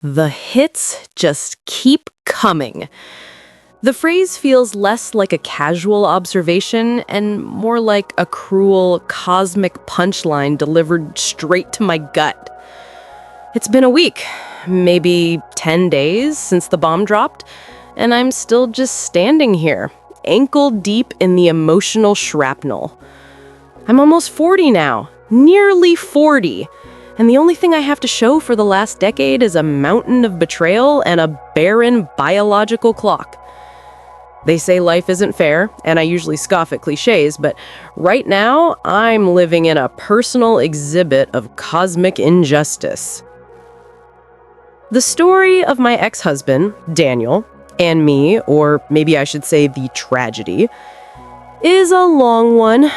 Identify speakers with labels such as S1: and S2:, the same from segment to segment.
S1: The hits just keep coming. The phrase feels less like a casual observation and more like a cruel, cosmic punchline delivered straight to my gut. It's been a week, maybe 10 days since the bomb dropped, and I'm still just standing here, ankle deep in the emotional shrapnel. I'm almost 40 now, nearly 40. And the only thing I have to show for the last decade is a mountain of betrayal and a barren biological clock. They say life isn't fair, and I usually scoff at cliches, but right now, I'm living in a personal exhibit of cosmic injustice. The story of my ex-husband, Daniel, and me, or maybe I should say the tragedy, is a long one,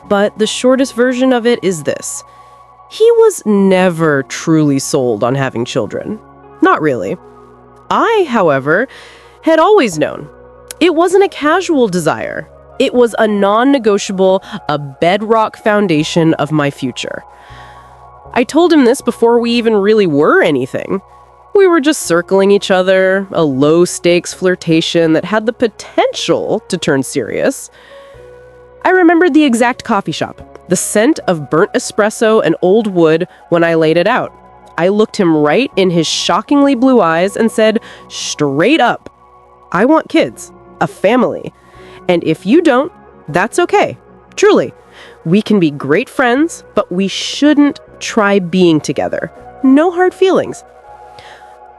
S1: but the shortest version of it is this. He was never truly sold on having children. Not really. I, however, had always known. It wasn't a casual desire. It was a non-negotiable, a bedrock foundation of my future. I told him this before we even really were anything. We were just circling each other, a low-stakes flirtation that had the potential to turn serious. I remembered the exact coffee shop, the scent of burnt espresso and old wood when I laid it out. I looked him right in his shockingly blue eyes and said, straight up, I want kids, a family. And if you don't, that's okay. Truly, we can be great friends, but we shouldn't try being together. No hard feelings.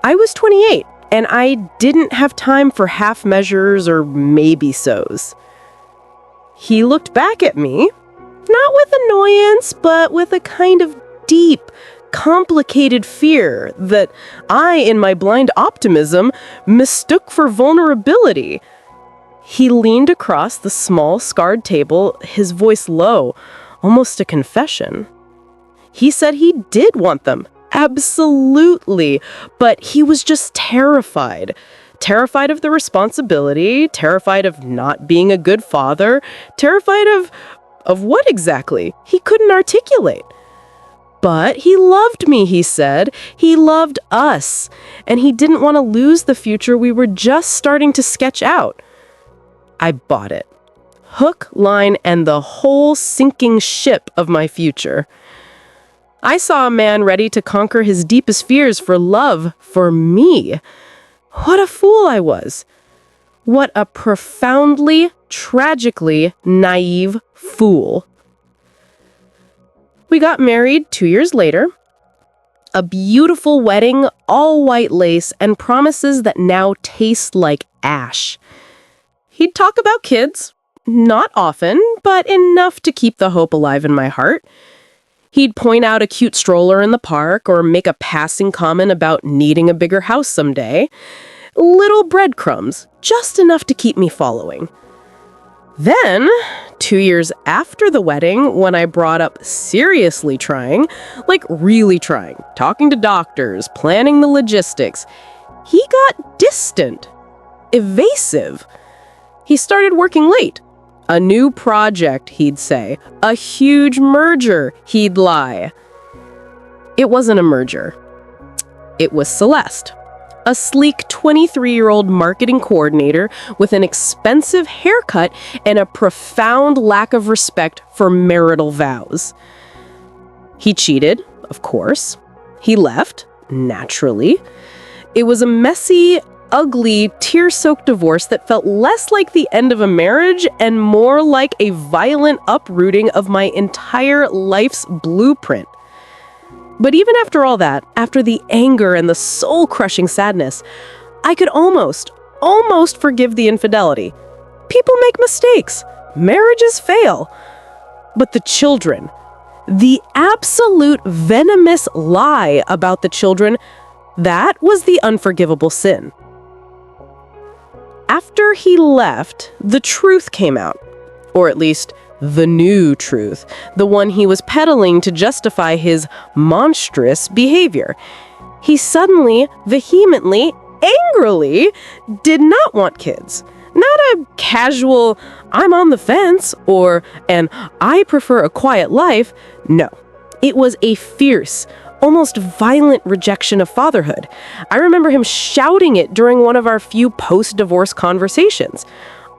S1: I was 28, and I didn't have time for half measures or maybe-sos. He looked back at me, not with annoyance, but with a kind of deep, complicated fear that I, in my blind optimism, mistook for vulnerability. He leaned across the small, scarred table, his voice low, almost a confession. He said he did want them, absolutely, but he was just terrified. Terrified of the responsibility, terrified of not being a good father, terrified of what exactly? He couldn't articulate. But he loved me, he said. He loved us. And he didn't want to lose the future we were just starting to sketch out. I bought it. Hook, line, and the whole sinking ship of my future. I saw a man ready to conquer his deepest fears for love, for me. What a fool I was. What a profoundly, tragically naive fool. We got married 2 years later. A beautiful wedding, all white lace, and promises that now taste like ash. He'd talk about kids, not often, but enough to keep the hope alive in my heart. He'd point out a cute stroller in the park or make a passing comment about needing a bigger house someday. Little breadcrumbs, just enough to keep me following. Then, 2 years after the wedding, when I brought up seriously trying, like really trying, talking to doctors, planning the logistics, he got distant, evasive. He started working late. A new project, he'd say. A huge merger, he'd lie. It wasn't a merger. It was Celeste, a sleek 23-year-old marketing coordinator with an expensive haircut and a profound lack of respect for marital vows. He cheated, of course. He left, naturally. It was a messy, ugly, tear-soaked divorce that felt less like the end of a marriage and more like a violent uprooting of my entire life's blueprint. But even after all that, after the anger and the soul-crushing sadness, I could almost forgive the infidelity. People make mistakes. Marriages fail. But the children, the absolute venomous lie about the children, that was the unforgivable sin. After he left, the truth came out, or at least the new truth, the one he was peddling to justify his monstrous behavior. He suddenly, vehemently, angrily did not want kids. Not a casual, I'm on the fence, or an I prefer a quiet life. No, it was a fierce, almost violent rejection of fatherhood. I remember him shouting it during one of our few post-divorce conversations.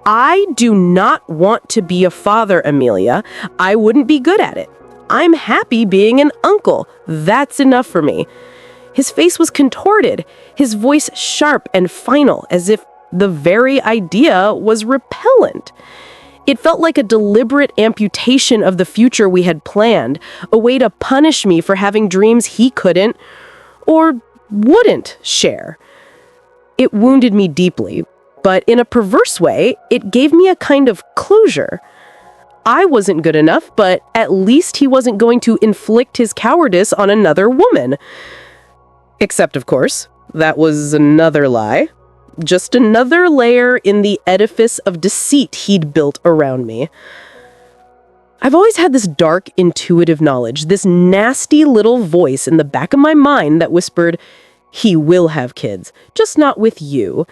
S1: "I do not want to be a father, Amelia. I wouldn't be good at it. I'm happy being an uncle. That's enough for me." His face was contorted, his voice sharp and final, as if the very idea was repellent. It felt like a deliberate amputation of the future we had planned, a way to punish me for having dreams he couldn't, or wouldn't, share. It wounded me deeply, but in a perverse way, it gave me a kind of closure. I wasn't good enough, but at least he wasn't going to inflict his cowardice on another woman. Except, of course, that was another lie. Just another layer in the edifice of deceit he'd built around me. I've always had this dark, intuitive knowledge, this nasty little voice in the back of my mind that whispered, "He will have kids, just not with you."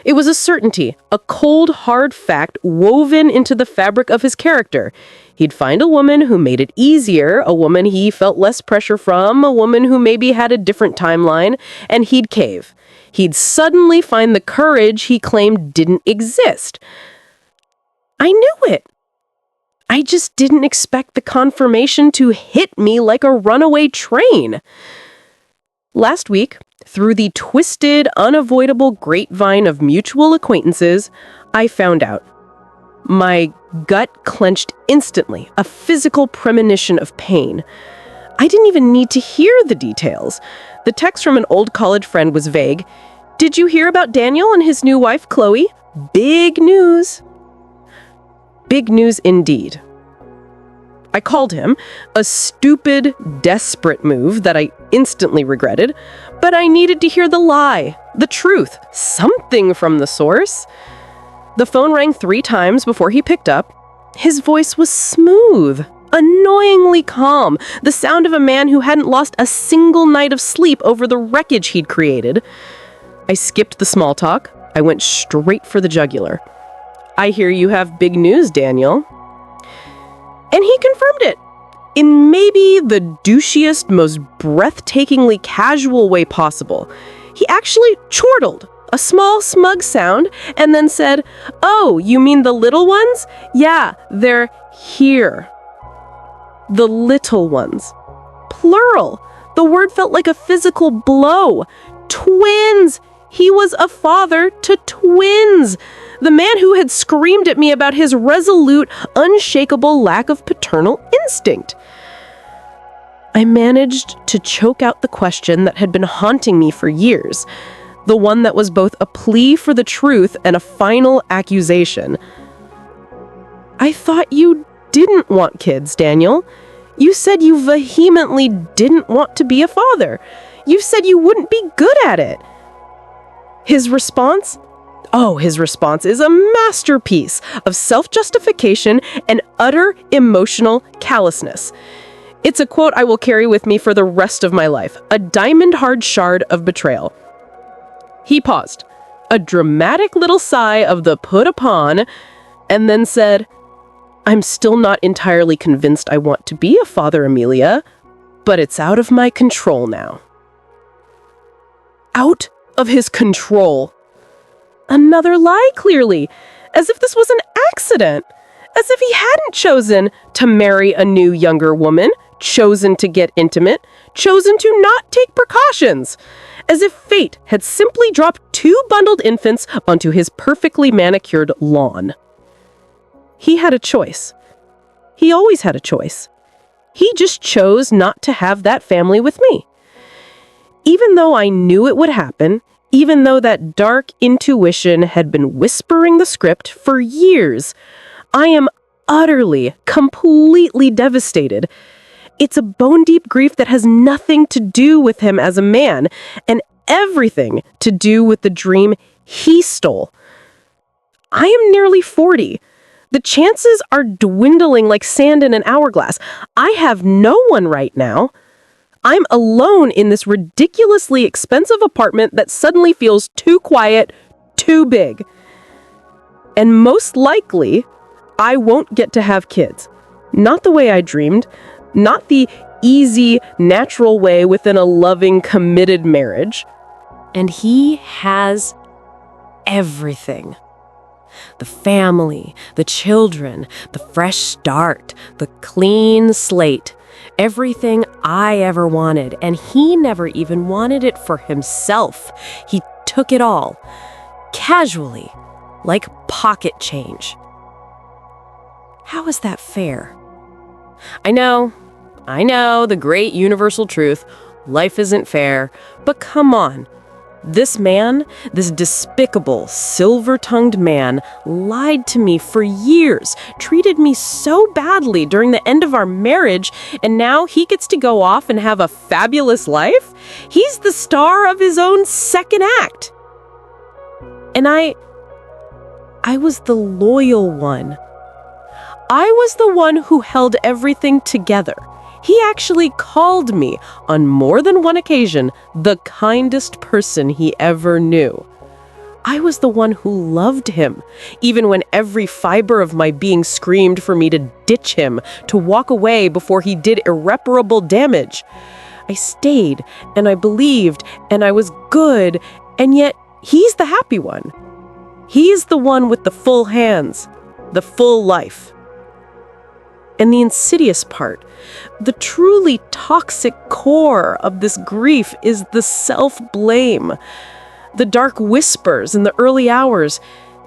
S1: It was a certainty, a cold, hard fact woven into the fabric of his character. He'd find a woman who made it easier, a woman he felt less pressure from, a woman who maybe had a different timeline, and he'd cave. He'd suddenly find the courage he claimed didn't exist. I knew it. I just didn't expect the confirmation to hit me like a runaway train. Last week, through the twisted, unavoidable grapevine of mutual acquaintances, I found out. My gut clenched instantly, a physical premonition of pain. I didn't even need to hear the details. The text from an old college friend was vague. "Did you hear about Daniel and his new wife, Chloe? Big news." Big news indeed. I called him, a stupid, desperate move that I instantly regretted, but I needed to hear the lie, the truth, something from the source. The phone rang 3 times before he picked up. His voice was smooth, annoyingly calm, the sound of a man who hadn't lost a single night of sleep over the wreckage he'd created. I skipped the small talk. I went straight for the jugular. "I hear you have big news, Daniel." And he confirmed it, in maybe the douchiest, most breathtakingly casual way possible. He actually chortled, a small, smug sound, and then said, "Oh, you mean the little ones? Yeah, they're here." The little ones. Plural. The word felt like a physical blow. Twins! He was a father to twins! The man who had screamed at me about his resolute, unshakable lack of paternal instinct. I managed to choke out the question that had been haunting me for years, the one that was both a plea for the truth and a final accusation. "I thought you didn't want kids, Daniel. You said you vehemently didn't want to be a father. You said you wouldn't be good at it." His response? Oh, his response is a masterpiece of self-justification and utter emotional callousness. It's a quote I will carry with me for the rest of my life, a diamond-hard shard of betrayal. He paused, a dramatic little sigh of the put upon, and then said, "I'm still not entirely convinced I want to be a father, Amelia, but it's out of my control now." Out of his control. Another lie, clearly, as if this was an accident, as if he hadn't chosen to marry a new, younger woman, chosen to get intimate, chosen to not take precautions, as if fate had simply dropped 2 bundled infants onto his perfectly manicured lawn. He had a choice. He always had a choice. He just chose not to have that family with me. Even though I knew it would happen, even though that dark intuition had been whispering the script for years, I am utterly, completely devastated. It's a bone-deep grief that has nothing to do with him as a man, and everything to do with the dream he stole. I am nearly 40. The chances are dwindling like sand in an hourglass. I have no one right now. I'm alone in this ridiculously expensive apartment that suddenly feels too quiet, too big. And most likely, I won't get to have kids. Not the way I dreamed. Not the
S2: easy, natural way within a loving, committed marriage.
S1: And he has everything. The family, the children, the fresh start, the clean slate. Everything I ever wanted, and he never even wanted it for himself. He took it all, casually, like pocket change. How is that fair? I know, the great universal truth, life isn't fair, but come on. This man, this despicable, silver-tongued man, lied to me for years, treated me so badly during the end of our marriage, and now he gets to go off and have a fabulous life? He's the star of his own second act. And I was the loyal one. I was the one who held everything together. He actually called me, on more than one occasion, the kindest person he ever knew. I was the one who loved him, even when every fiber of my being screamed for me to ditch him, to walk away before he did irreparable damage. I stayed, and I believed, and I was good, and yet he's the happy one. He's the one with the full hands, the full life. And the insidious part, the truly toxic core of this grief is the self-blame. The dark whispers in the early hours.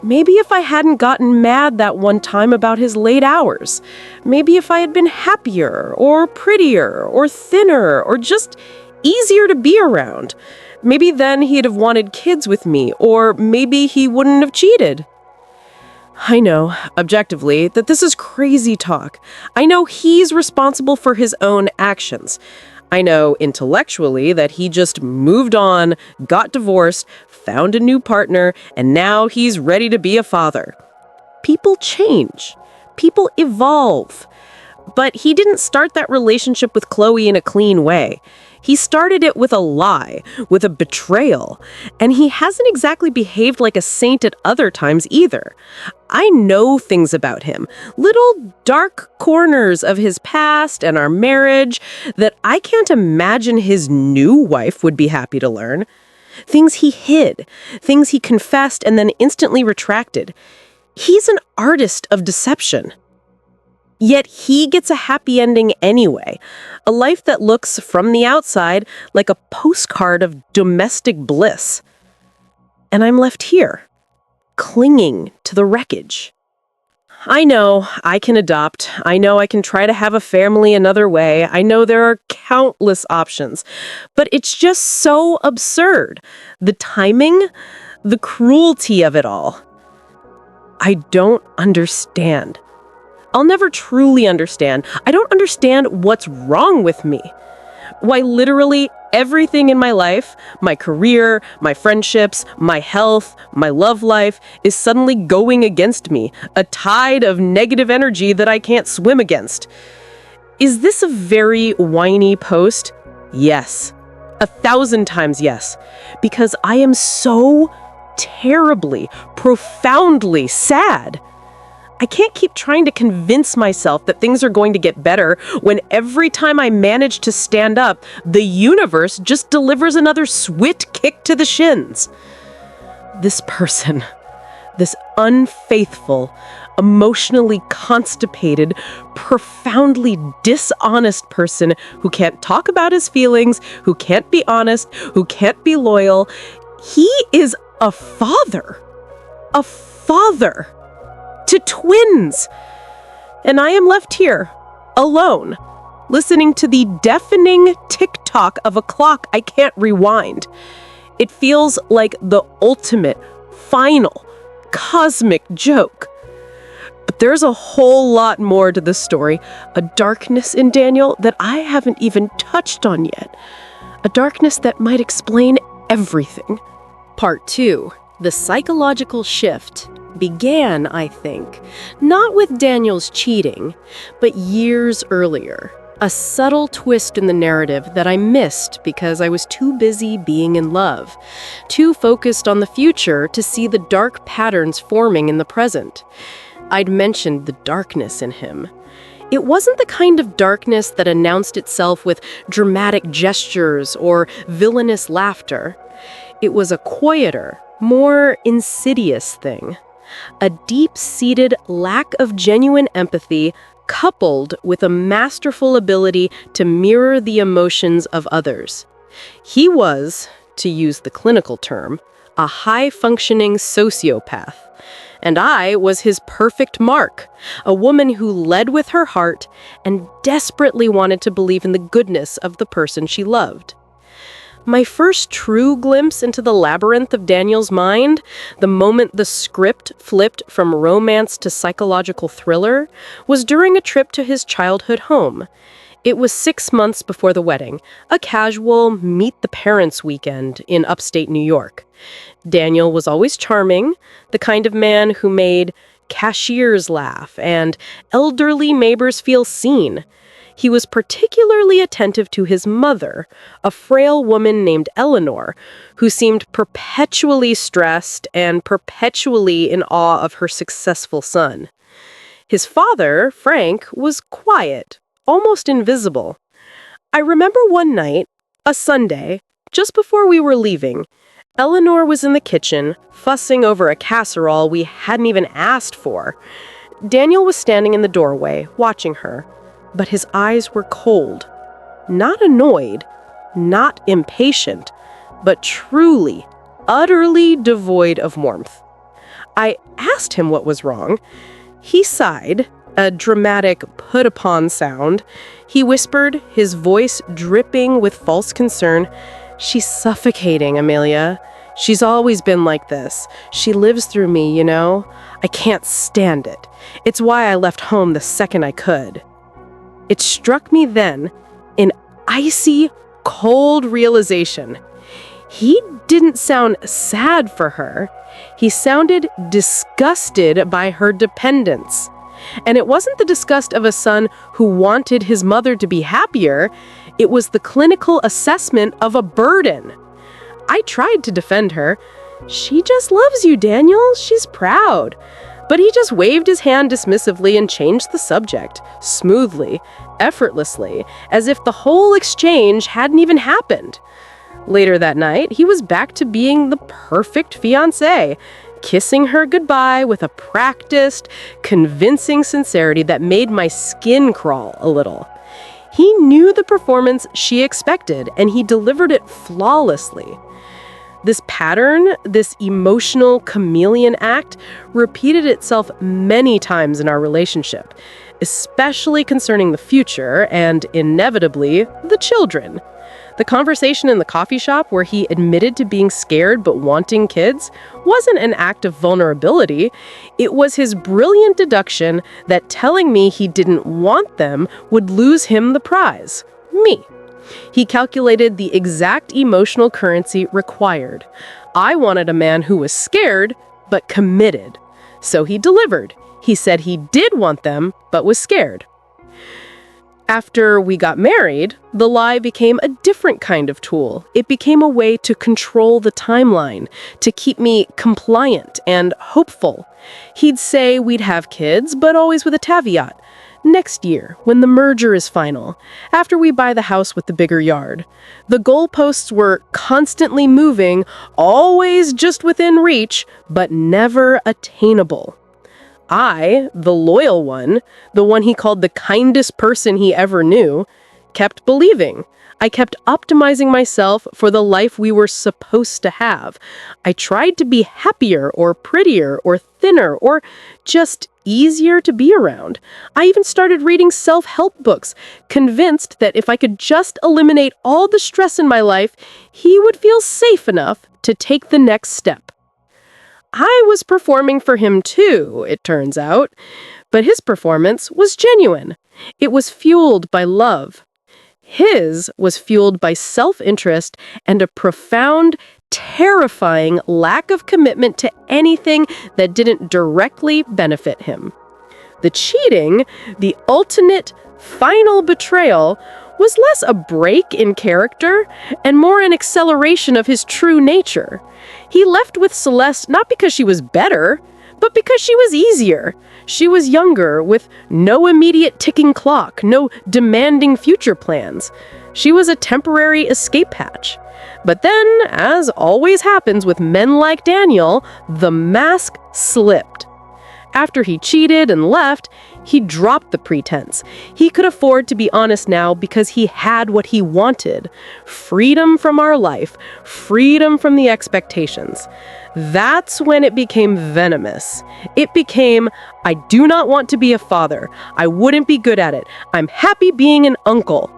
S1: Maybe if I hadn't gotten mad that one time about his late hours. Maybe if I had been happier, or prettier, or thinner, or just easier to be around. Maybe then he'd have wanted kids with me, or maybe he wouldn't have cheated. I know, objectively, that this is crazy talk. I know he's responsible for his own actions. I know intellectually that he just moved on, got divorced, found a new partner, and now he's ready to be a father. People change. People evolve. But he didn't start that relationship with Chloe in a clean way. He started it with a lie, with a betrayal, and he hasn't exactly behaved like a saint at other times either. I know things about him, little dark corners of his past and our marriage that I can't imagine his new wife would be happy to learn. Things he hid, things he confessed and then instantly retracted. He's an artist of deception. Yet he gets a happy ending anyway, a life that looks, from the outside, like a postcard of domestic bliss. And I'm left here, clinging to the wreckage. I know I can adopt. I know I can try to have a family another way. I know there are countless options. But it's just so absurd. The timing, the cruelty of it all. I don't understand. I'll never truly understand. I don't understand what's wrong with me. Why literally everything in my life, my career, my friendships, my health, my love life, is suddenly going against me, a tide of negative energy that I can't swim against. Is this a very whiny post? Yes. 1,000 times yes. Because I am so terribly, profoundly sad. I can't keep trying to convince myself that things are going to get better when every time I manage to stand up, the universe just delivers another swit kick to the shins. This person, this unfaithful, emotionally constipated, profoundly dishonest person who can't talk about his feelings, who can't be honest, who can't be loyal, he is a father. A father. To twins. And I am left here, alone, listening to the deafening tick-tock of a clock I can't rewind. It feels like the ultimate, final, cosmic joke. But there's a whole lot more to this story, a darkness in Daniel that I haven't even touched on yet. A darkness that might explain everything. Part 2. The psychological shift began, I think, not with Daniel's cheating, but years earlier. A subtle twist in the narrative that I missed because I was too busy being in love, too focused on the future to see the dark patterns forming in the present. I'd mentioned the darkness in him.
S2: It wasn't the kind of darkness that announced itself with dramatic gestures or villainous laughter. It was a quieter, more insidious thing. A deep-seated lack of genuine empathy coupled with a masterful ability to mirror the emotions of others. He was, to use the clinical term, a high-functioning sociopath. And I was his perfect mark, a woman who led with her heart and desperately wanted to believe in the goodness of the person she loved. My first true glimpse into the labyrinth of Daniel's mind, the moment the script flipped from romance to psychological thriller, was during a trip to his childhood home. It was 6 months before the wedding, a casual meet-the-parents weekend in upstate New York. Daniel was always charming, the kind of man who made cashiers laugh and elderly neighbors feel seen. He was particularly attentive to his mother, a frail woman named Eleanor, who seemed perpetually stressed and perpetually in awe of her successful son. His father, Frank, was quiet, almost invisible. I remember one night, a Sunday, just before we were leaving, Eleanor was in the kitchen, fussing over a casserole we hadn't even asked for. Daniel was standing in the doorway, watching her, but his eyes were cold. Not annoyed, not impatient, but truly, utterly devoid of warmth. I asked him what was wrong. He sighed, a dramatic put-upon sound. He whispered, his voice dripping with false concern, "She's suffocating, Amelia. She's always been like this. She lives through me, you know? I can't stand it. It's why I left home the second I could." It struck me then, an icy, cold realization. He didn't sound sad for her. He sounded disgusted by her dependence. And it wasn't the disgust of a son who wanted his mother to be happier. It was the clinical assessment of a burden. I tried to defend her. "She just loves you, Daniel. She's proud." But he just waved his hand dismissively and changed the subject, smoothly, effortlessly, as if the whole exchange hadn't even happened. Later that night, he was back to being the perfect fiancé, kissing her goodbye with a practiced, convincing sincerity that made my skin crawl a little. He knew the performance she expected, and he delivered it flawlessly. This pattern, this emotional chameleon act, repeated itself many times in our relationship, especially concerning the future and, inevitably, the children. The conversation in the coffee shop where he admitted to being scared but wanting kids wasn't an act of vulnerability. It was his brilliant deduction that telling me he didn't want them would lose him the prize, me. He calculated the exact emotional currency required. I wanted a man who was scared, but committed. So he delivered. He said he did want them, but was scared. After we got married, the lie became a different kind of tool. It became a way to control the timeline, to keep me compliant and hopeful. He'd say we'd have kids, but always with a caveat. Next year, when the merger is final, after we buy the house with the bigger yard. The goalposts were constantly moving, always just within reach, but never attainable. I, the loyal one, the one he called the kindest person he ever knew, kept believing. I kept optimizing myself for the life we were supposed to have. I tried to be happier or prettier or thinner or just easier to be around. I even started reading self-help books, convinced that if I could just eliminate all the stress in my life, he would feel safe enough to take the next step. I was performing for him too, it turns out, but his performance was genuine. It was fueled by love. His was fueled by self-interest and a profound, terrifying lack of commitment to anything that didn't directly benefit him. The cheating, the ultimate, final betrayal, was less a break in character and more an acceleration of his true nature. He left with Celeste not because she was better, but because she was easier. She was younger, with no immediate ticking clock, no demanding future plans. She was a temporary escape hatch. But then, as always happens with men like Daniel, the mask slipped. After he cheated and left, he dropped the pretense. He could afford to be honest now because he had what he wanted. Freedom from our life, freedom from the expectations. That's when it became venomous. It became, I do not want to be a father. I wouldn't be good at it. I'm happy being an uncle.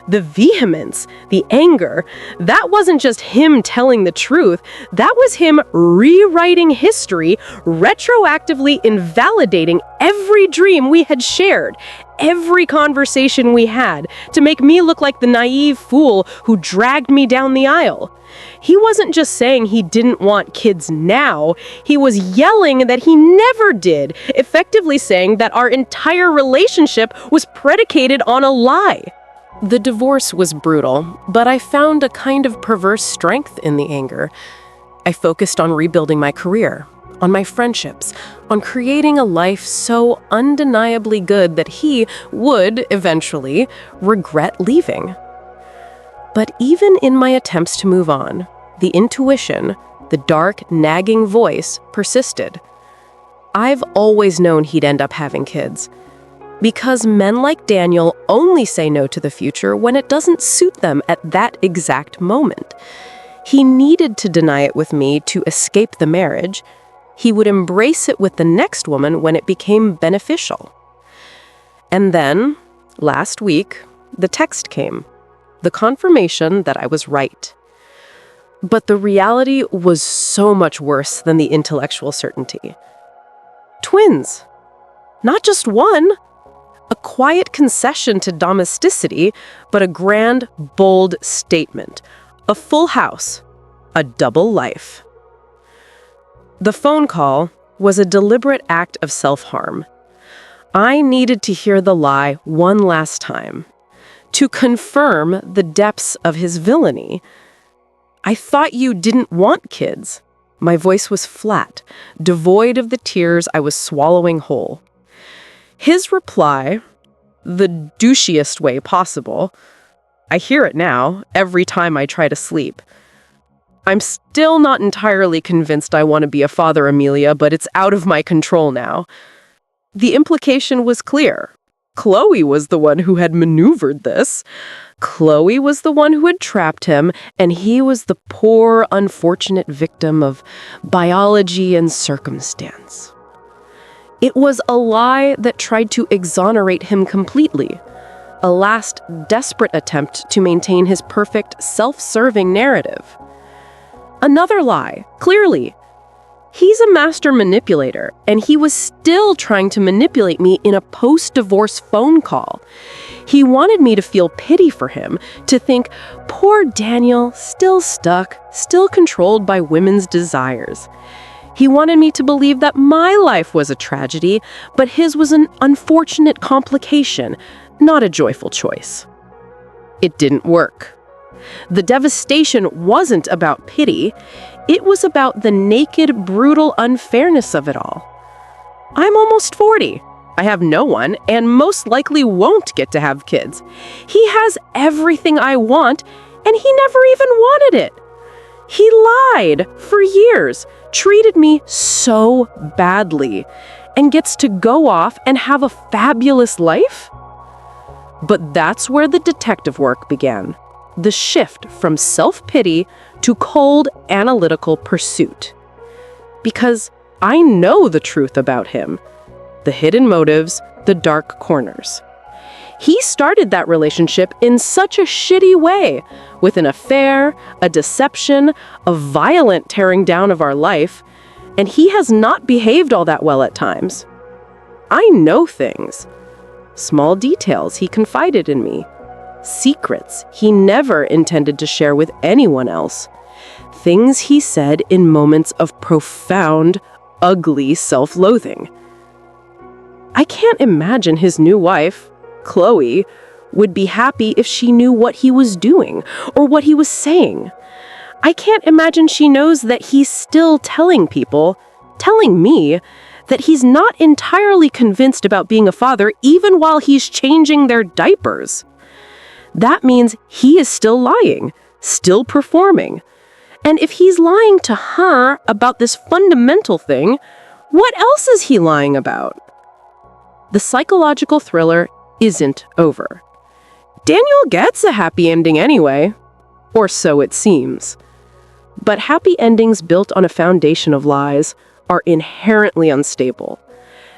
S2: The vehemence, the anger, that wasn't just him telling the truth. That was him rewriting history, retroactively invalidating every dream we had shared, every conversation we had, to make me look like the naive fool who dragged me down the aisle. He wasn't just saying he didn't want kids now, he was yelling that he never did, effectively saying that our entire relationship was predicated on a lie. The divorce was brutal, but I found a kind of perverse strength in the anger. I focused on rebuilding my career, on my friendships, on creating a life so undeniably good that he would, eventually, regret leaving. But even in my attempts to move on, the intuition, the dark, nagging voice, persisted. I've always known he'd end up having kids. Because men like Daniel only say no to the future when it doesn't suit them at that exact moment. He needed to deny it with me to escape the marriage. He would embrace it with the next woman when it became beneficial. And then, last week, the text came, the confirmation that I was right. But the reality was so much worse than the intellectual certainty. Twins. Not just one. A quiet concession to domesticity, but a grand, bold statement. A full house. A double life. The phone call was a deliberate act of self-harm. I needed to hear the lie one last time, to confirm the depths of his villainy. I thought you didn't want kids. My voice was flat, devoid of the tears I was swallowing whole. His reply, the douchiest way possible, I hear it now, every time I try to sleep. I'm still not entirely convinced I want to be a father, Amelia, but it's out of my control now. The implication was clear. Chloe was the one who had maneuvered this. Chloe was the one who had trapped him, and he was the poor, unfortunate victim of biology and circumstance. It was a lie that tried to exonerate him completely, a last desperate attempt to maintain his perfect, self-serving narrative. Another lie, clearly. He's a master manipulator, and he was still trying to manipulate me in a post-divorce phone call. He wanted me to feel pity for him, to think, poor Daniel, still stuck, still controlled by women's desires. He wanted me to believe that my life was a tragedy, but his was an unfortunate complication, not a joyful choice. It didn't work. The devastation wasn't about pity. It was about the naked, brutal unfairness of it all. I'm almost 40. I have no one, and most likely won't get to have kids. He has everything I want, and he never even wanted it. He lied for years, treated me so badly, and gets to go off and have a fabulous life? But that's where the detective work began. The shift from self-pity to cold, analytical pursuit. Because I know the truth about him. The hidden motives, the dark corners. He started that relationship in such a shitty way, with an affair, a deception, a violent tearing down of our life, and he has not behaved all that well at times. I know things. Small details he confided in me. Secrets he never intended to share with anyone else. Things he said in moments of profound, ugly self-loathing. I can't imagine his new wife, Chloe, would be happy if she knew what he was doing or what he was saying. I can't imagine she knows that he's still telling people, telling me that he's not entirely convinced about being a father even while he's changing their diapers. That means he is still lying, still performing. And if he's lying to her about this fundamental thing, what else is he lying about? The psychological thriller isn't over. Daniel gets a happy ending anyway, or so it seems. But happy endings built on a foundation of lies are inherently unstable.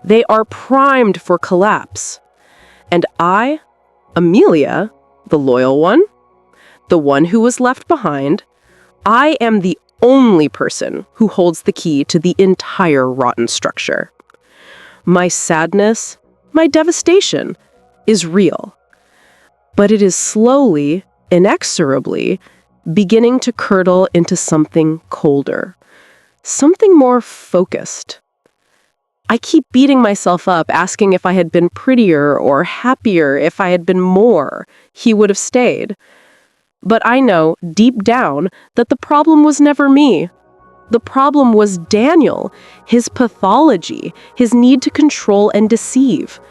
S2: They are primed for collapse. And I, Amelia, the loyal one, the one who was left behind, I am the only person who holds the key to the entire rotten structure. My sadness, my devastation, is real. But it is slowly, inexorably, beginning to curdle into something colder, something more focused. I keep beating myself up, asking if I had been prettier or happier, if I had been more, he would have stayed. But I know, deep down, that the problem was never me. The problem was Daniel, his pathology, his need to control and deceive.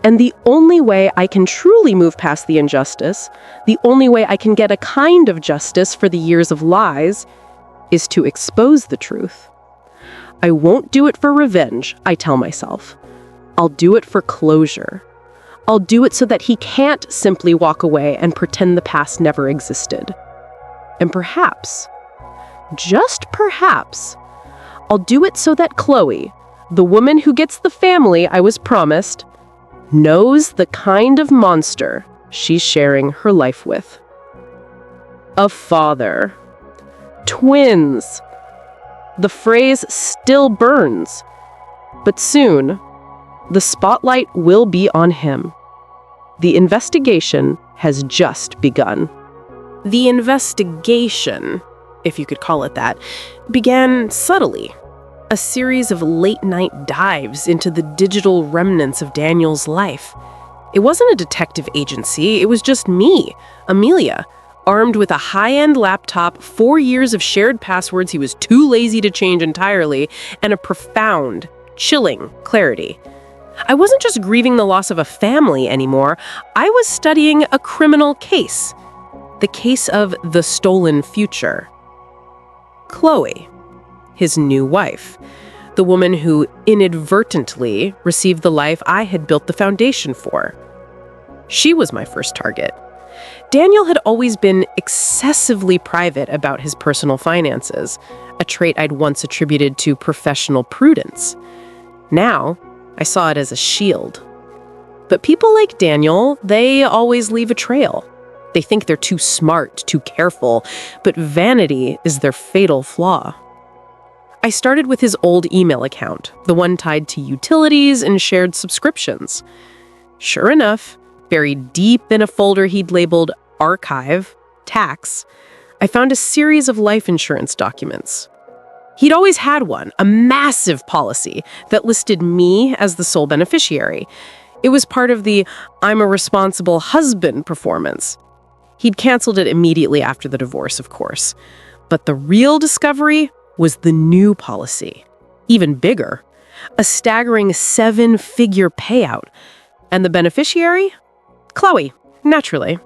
S2: And the only way I can truly move past the injustice, the only way I can get a kind of justice for the years of lies, is to expose the truth. I won't do it for revenge, I tell myself. I'll do it for closure. I'll do it so that he can't simply walk away and pretend the past never existed. And perhaps, just perhaps, I'll do it so that Chloe, the woman who gets the family I was promised, knows the kind of monster she's sharing her life with. A father. Twins. The phrase still burns. But soon, the spotlight will be on him. The investigation has just begun. The investigation, if you could call it that, began subtly. A series of late-night dives into the digital remnants of Daniel's life. It wasn't a detective agency, it was just me, Amelia, armed with a high-end laptop, 4 years of shared passwords he was too lazy to change entirely, and a profound, chilling clarity. I wasn't just grieving the loss of a family anymore, I was studying a criminal case. The case of the stolen future. Chloe, his new wife, the woman who inadvertently received the life I had built the foundation for. She was my first target. Daniel had always been excessively private about his personal finances, a trait I'd once attributed to professional prudence. Now, I saw it as a shield. But people like Daniel, they always leave a trail. They think they're too smart, too careful, but vanity is their fatal flaw. I started with his old email account, the one tied to utilities and shared subscriptions. Sure enough, buried deep in a folder he'd labeled Archive, Tax, I found a series of life insurance documents. He'd always had one, a massive policy that listed me as the sole beneficiary. It was part of the I'm a responsible husband performance. He'd canceled it immediately after the divorce, of course. But the real discovery was the new policy. Even bigger. A staggering 7-figure payout. And the beneficiary? Chloe, naturally.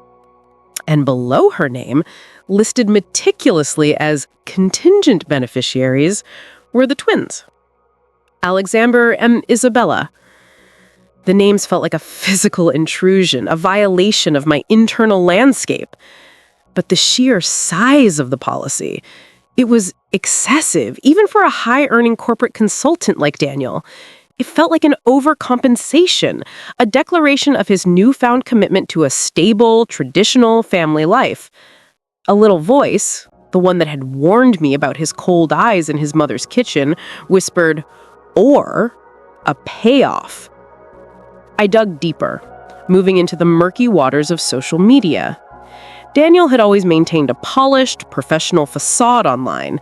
S2: And below her name, listed meticulously as contingent beneficiaries, were the twins. Alexander and Isabella. The names felt like a physical intrusion, a violation of my internal landscape. But the sheer size of the policy, it was excessive, even for a high-earning corporate consultant like Daniel. It felt like an overcompensation, a declaration of his newfound commitment to a stable, traditional family life. A little voice, the one that had warned me about his cold eyes in his mother's kitchen, whispered, or a payoff. I dug deeper, moving into the murky waters of social media. Daniel had always maintained a polished, professional facade online.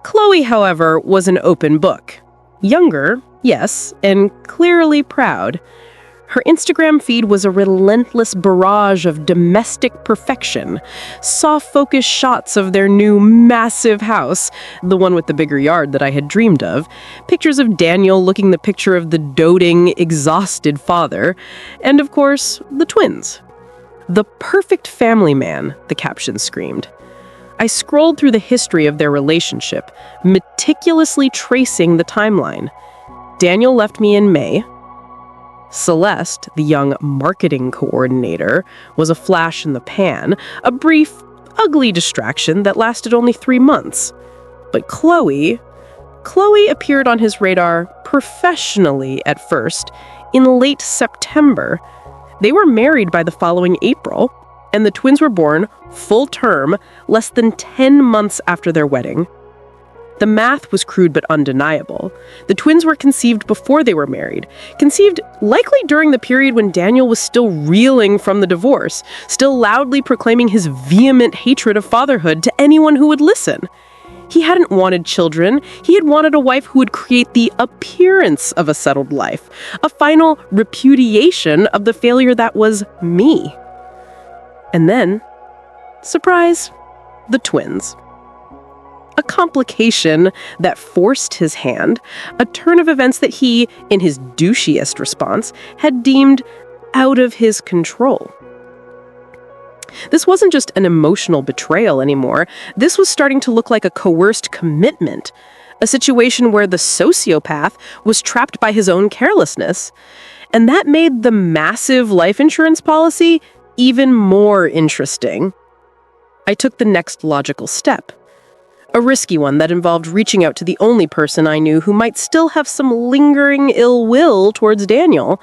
S2: Chloe, however, was an open book. Younger, yes, and clearly proud. Her Instagram feed was a relentless barrage of domestic perfection. Soft focus shots of their new massive house, the one with the bigger yard that I had dreamed of, pictures of Daniel looking the picture of the doting, exhausted father, and of course, the twins. "The perfect family man," the caption screamed. I scrolled through the history of their relationship, meticulously tracing the timeline. Daniel left me in May. Celeste, the young marketing coordinator, was a flash in the pan, a brief, ugly distraction that lasted only 3 months. But Chloe appeared on his radar professionally at first, in late September. They were married by the following April, and the twins were born full term, less than 10 months after their wedding. The math was crude but undeniable. The twins were conceived before they were married, conceived likely during the period when Daniel was still reeling from the divorce, still loudly proclaiming his vehement hatred of fatherhood to anyone who would listen. He hadn't wanted children. He had wanted a wife who would create the appearance of a settled life, a final repudiation of the failure that was me. And then, surprise, the twins. A complication that forced his hand, a turn of events that he, in his douchiest response, had deemed out of his control. This wasn't just an emotional betrayal anymore. This was starting to look like a coerced commitment, a situation where the sociopath was trapped by his own carelessness. And that made the massive life insurance policy even more interesting. I took the next logical step. A risky one that involved reaching out to the only person I knew who might still have some lingering ill will towards Daniel,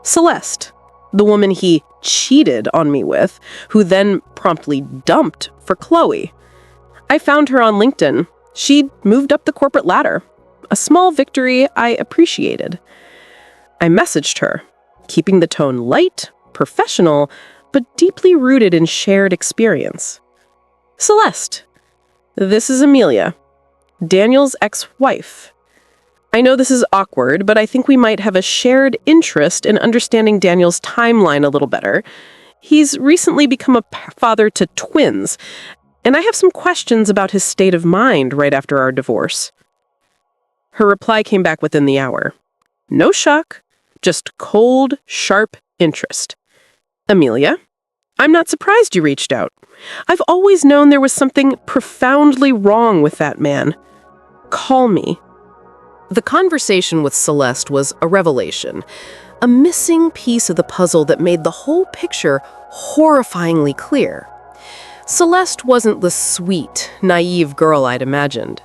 S2: Celeste, the woman he cheated on me with, who then promptly dumped for Chloe. I found her on LinkedIn. She'd moved up the corporate ladder, a small victory I appreciated. I messaged her, keeping the tone light, professional, but deeply rooted in shared experience. "Celeste, this is Amelia, Daniel's ex-wife. I know this is awkward, but I think we might have a shared interest in understanding Daniel's timeline a little better. He's recently become a father to twins, and I have some questions about his state of mind right after our divorce." Her reply came back within the hour. No shock, just cold, sharp interest. "Amelia, I'm not surprised you reached out. I've always known there was something profoundly wrong with that man. Call me." The conversation with Celeste was a revelation, a missing piece of the puzzle that made the whole picture horrifyingly clear. Celeste wasn't the sweet, naive girl I'd imagined.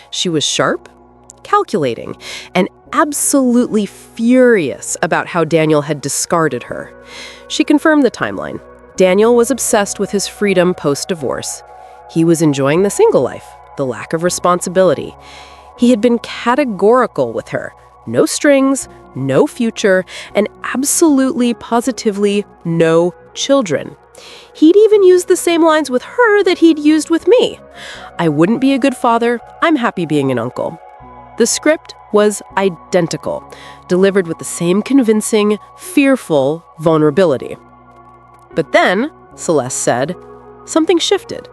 S2: She was sharp, calculating, and absolutely furious about how Daniel had discarded her. She confirmed the timeline. Daniel was obsessed with his freedom post-divorce. He was enjoying the single life, the lack of responsibility. He had been categorical with her. No strings, no future, and absolutely, positively no children. He'd even used the same lines with her that he'd used with me. "I wouldn't be a good father. I'm happy being an uncle." The script was identical, delivered with the same convincing, fearful vulnerability. But then, Celeste said, something shifted.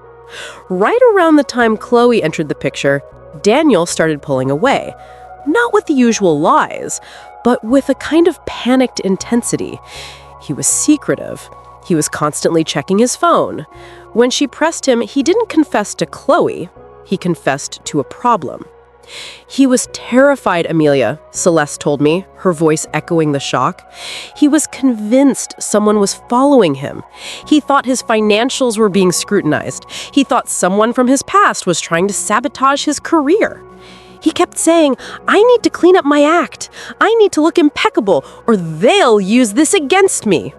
S2: Right around the time Chloe entered the picture, Daniel started pulling away. Not with the usual lies, but with a kind of panicked intensity. He was secretive. He was constantly checking his phone. When she pressed him, he didn't confess to Chloe. He confessed to a problem. He was terrified, Amelia, Celeste told me, her voice echoing the shock. He was convinced someone was following him. He thought his financials were being scrutinized. He thought someone from his past was trying to sabotage his career. He kept saying, "I need to clean up my act. I need to look impeccable, or they'll use this against me."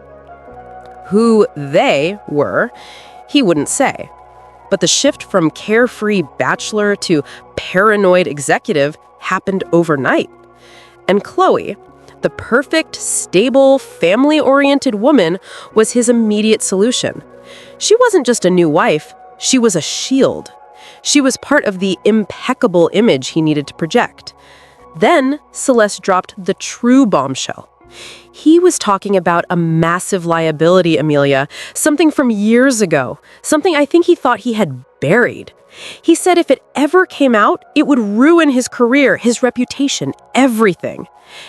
S2: Who they were, he wouldn't say. But the shift from carefree bachelor to paranoid executive happened overnight. And Chloe, the perfect, stable, family-oriented woman, was his immediate solution. She wasn't just a new wife, she was a shield. She was part of the impeccable image he needed to project. Then Celeste dropped the true bombshell. He was talking about a massive liability, Amelia, something from years ago, something I think he thought he had buried. He said if it ever came out, it would ruin his career, his reputation, everything.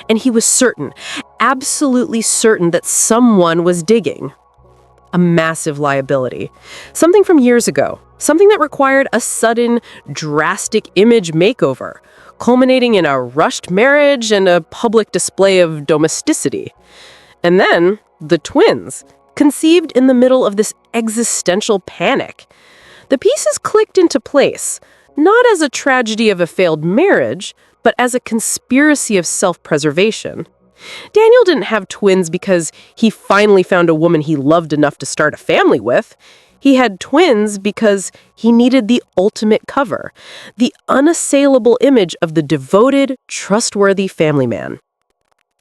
S2: And he was certain, absolutely certain that someone was digging. A massive liability. Something from years ago. Something that required a sudden, drastic image makeover, culminating in a rushed marriage and a public display of domesticity. And then, the twins, conceived in the middle of this existential panic. The pieces clicked into place, not as a tragedy of a failed marriage, but as a conspiracy of self-preservation. Daniel didn't have twins because he finally found a woman he loved enough to start a family with. He had twins because he needed the ultimate cover, the unassailable image of the devoted, trustworthy family man.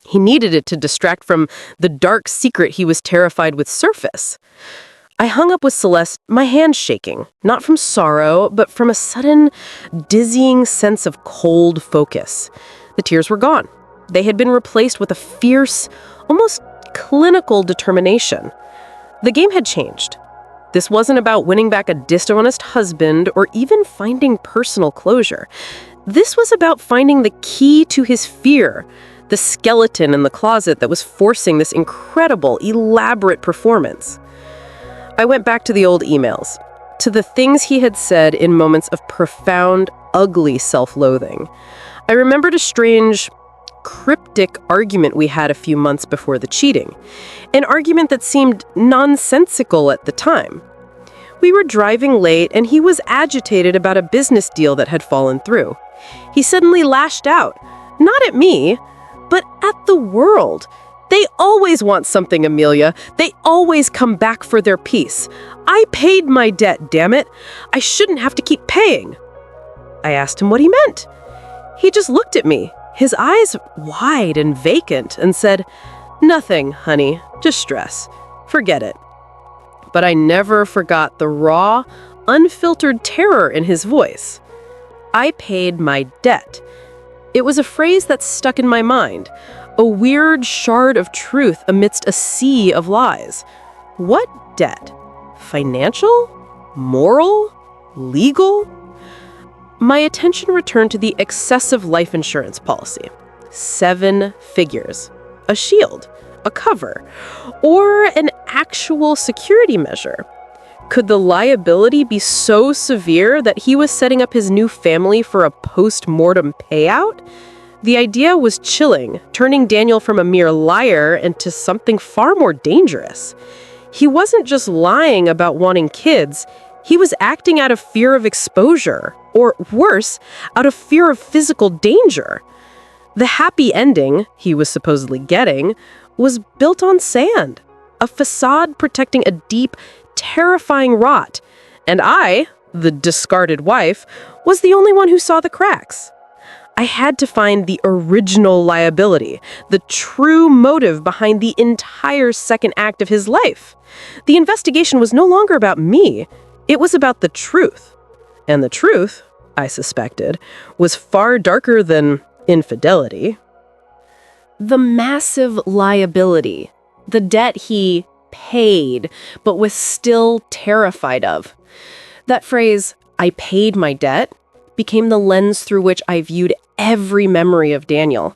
S2: He needed it to distract from the dark secret he was terrified would surface. I hung up with Celeste, my hands shaking, not from sorrow, but from a sudden, dizzying sense of cold focus. The tears were gone. They had been replaced with a fierce, almost clinical determination. The game had changed. This wasn't about winning back a dishonest husband or even finding personal closure. This was about finding the key to his fear, the skeleton in the closet that was forcing this incredible, elaborate performance. I went back to the old emails, to the things he had said in moments of profound, ugly self-loathing. I remembered a strange, cryptic argument we had a few months before the cheating, an argument that seemed nonsensical at the time. We were driving late and he was agitated about a business deal that had fallen through. He suddenly lashed out, not at me, but at the world. They always want something, Amelia. They always come back for their piece. I paid my debt, damn it. I shouldn't have to keep paying. I asked him what he meant. He just looked at me, his eyes wide and vacant, and said, "Nothing, honey, just stress. Forget it." But I never forgot the raw, unfiltered terror in his voice. I paid my debt. It was a phrase that stuck in my mind, a weird shard of truth amidst a sea of lies. What debt? Financial? Moral? Legal? My attention returned to the excessive life insurance policy. 7 figures. A shield, a cover, or an actual security measure. Could the liability be so severe that he was setting up his new family for a post-mortem payout? The idea was chilling, turning Daniel from a mere liar into something far more dangerous. He wasn't just lying about wanting kids, he was acting out of fear of exposure, or worse, out of fear of physical danger. The happy ending he was supposedly getting was built on sand, a facade protecting a deep, terrifying rot, and I, the discarded wife, was the only one who saw the cracks. I had to find the original liability, the true motive behind the entire second act of his life. The investigation was no longer about me, it was about the truth. And the truth, I suspected, was far darker than infidelity. The massive liability, the debt he paid, but was still terrified of. That phrase, "I paid my debt," became the lens through which I viewed every memory of Daniel.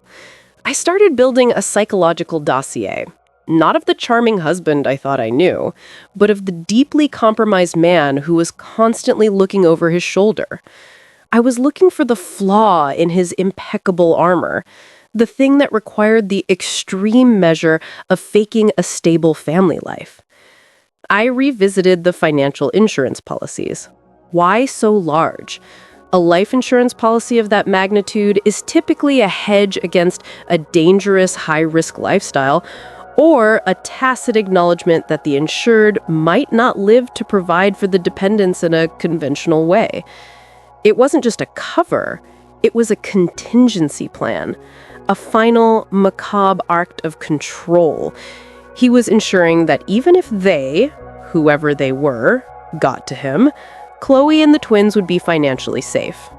S2: I started building a psychological dossier, not of the charming husband I thought I knew, but of the deeply compromised man who was constantly looking over his shoulder. I was looking for the flaw in his impeccable armor, the thing that required the extreme measure of faking a stable family life. I revisited the financial insurance policies. Why so large? A life insurance policy of that magnitude is typically a hedge against a dangerous, high-risk lifestyle, or a tacit acknowledgement that the insured might not live to provide for the dependents in a conventional way. It wasn't just a cover, it was a contingency plan, a final, macabre act of control. He was ensuring that even if they, whoever they were, got to him, Chloe and the twins would be financially safe.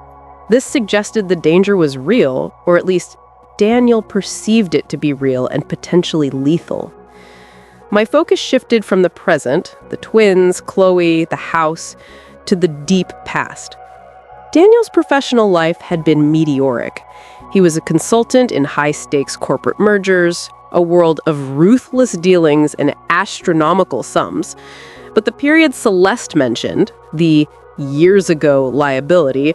S2: This suggested the danger was real, or at least Daniel perceived it to be real and potentially lethal. My focus shifted from the present, the twins, Chloe, the house, to the deep past. Daniel's professional life had been meteoric. He was a consultant in high-stakes corporate mergers, a world of ruthless dealings and astronomical sums. But the period Celeste mentioned, the years ago liability,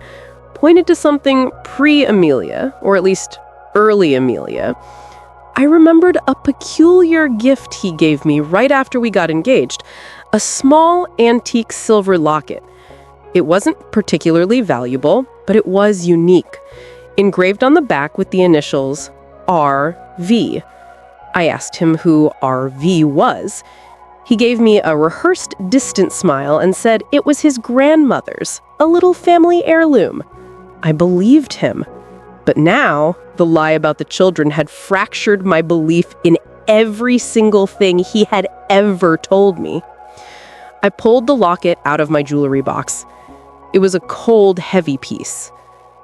S2: pointed to something pre-Amelia, or at least early Amelia. I remembered a peculiar gift he gave me right after we got engaged, a small antique silver locket. It wasn't particularly valuable, but it was unique, engraved on the back with the initials RV. I asked him who RV was. He gave me a rehearsed, distant smile and said it was his grandmother's, a little family heirloom. I believed him. But now, the lie about the children had fractured my belief in every single thing he had ever told me. I pulled the locket out of my jewelry box. It was a cold, heavy piece.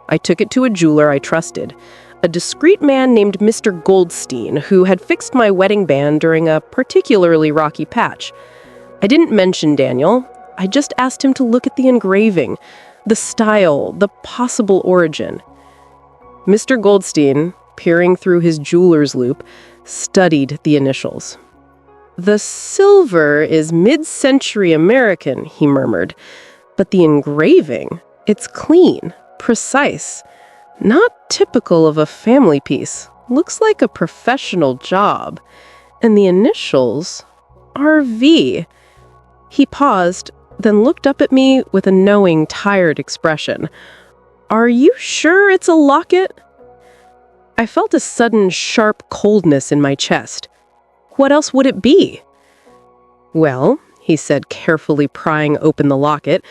S2: I took it to a jeweler I trusted, a discreet man named Mr. Goldstein, who had fixed my wedding band during a particularly rocky patch. I didn't mention Daniel. I just asked him to look at the engraving, the style, the possible origin. Mr. Goldstein, peering through his jeweler's loupe, studied the initials. "The silver is mid-century American," he murmured. "But the engraving, it's clean, precise. Not typical of a family piece. Looks like a professional job. And the initials, RV." He paused, then looked up at me with a knowing, tired expression. "Are you sure it's a locket?" I felt a sudden, sharp coldness in my chest. What else would it be? "Well," he said, carefully prying open the locket,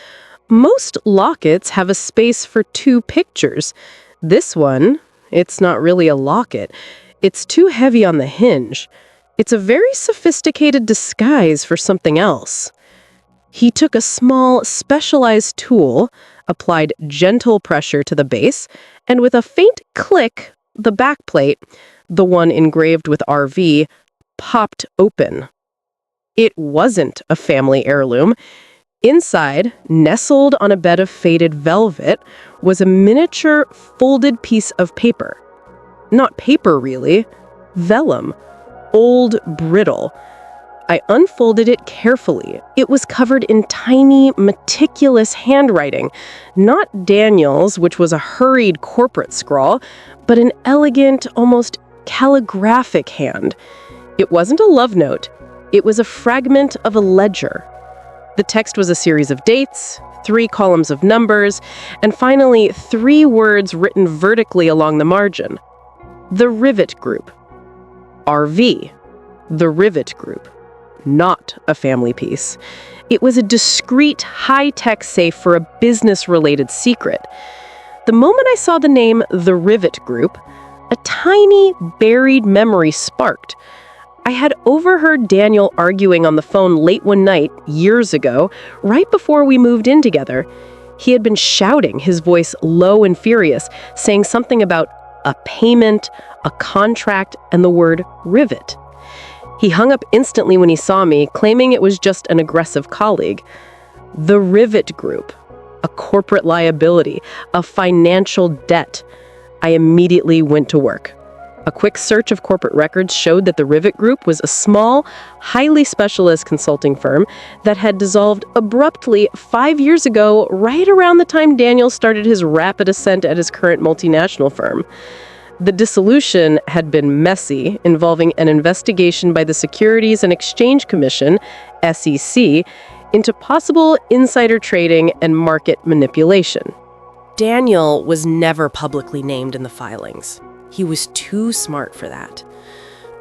S2: "most lockets have a space for 2 pictures. This one, it's not really a locket. It's too heavy on the hinge. It's a very sophisticated disguise for something else." He took a small, specialized tool, applied gentle pressure to the base, and with a faint click, the backplate, the one engraved with RV, popped open. It wasn't a family heirloom. Inside, nestled on a bed of faded velvet, was a miniature folded piece of paper. Not paper, really. Vellum. Old, brittle. I unfolded it carefully. It was covered in tiny, meticulous handwriting. Not Daniel's, which was a hurried corporate scrawl, but an elegant, almost calligraphic hand. It wasn't a love note. It was a fragment of a ledger. The text was a series of dates, 3 columns of numbers, and finally 3 words written vertically along the margin. The Rivet Group. RV. The Rivet Group. Not a family piece. It was a discreet, high-tech safe for a business-related secret. The moment I saw the name The Rivet Group, a tiny, buried memory sparked. I had overheard Daniel arguing on the phone late one night, years ago, right before we moved in together. He had been shouting, his voice low and furious, saying something about a payment, a contract, and the word rivet. He hung up instantly when he saw me, claiming it was just an aggressive colleague. The Rivet Group. A corporate liability. A financial debt. I immediately went to work. A quick search of corporate records showed that the Rivet Group was a small, highly specialist consulting firm that had dissolved abruptly 5 years ago, right around the time Daniel started his rapid ascent at his current multinational firm. The dissolution had been messy, involving an investigation by the Securities and Exchange Commission, SEC, into possible insider trading and market manipulation. Daniel was never publicly named in the filings. He was too smart for that.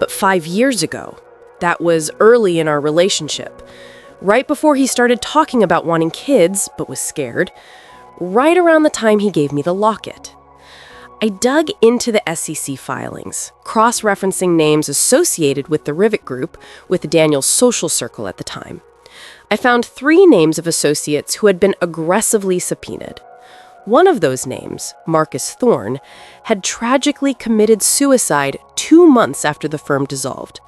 S2: But 5 years ago, that was early in our relationship, right before he started talking about wanting kids, but was scared, right around the time he gave me the locket. I dug into the SEC filings, cross-referencing names associated with the Rivet Group with Daniel's social circle at the time. I found 3 names of associates who had been aggressively subpoenaed. One of those names, Marcus Thorne, had tragically committed suicide 2 months after the firm dissolved.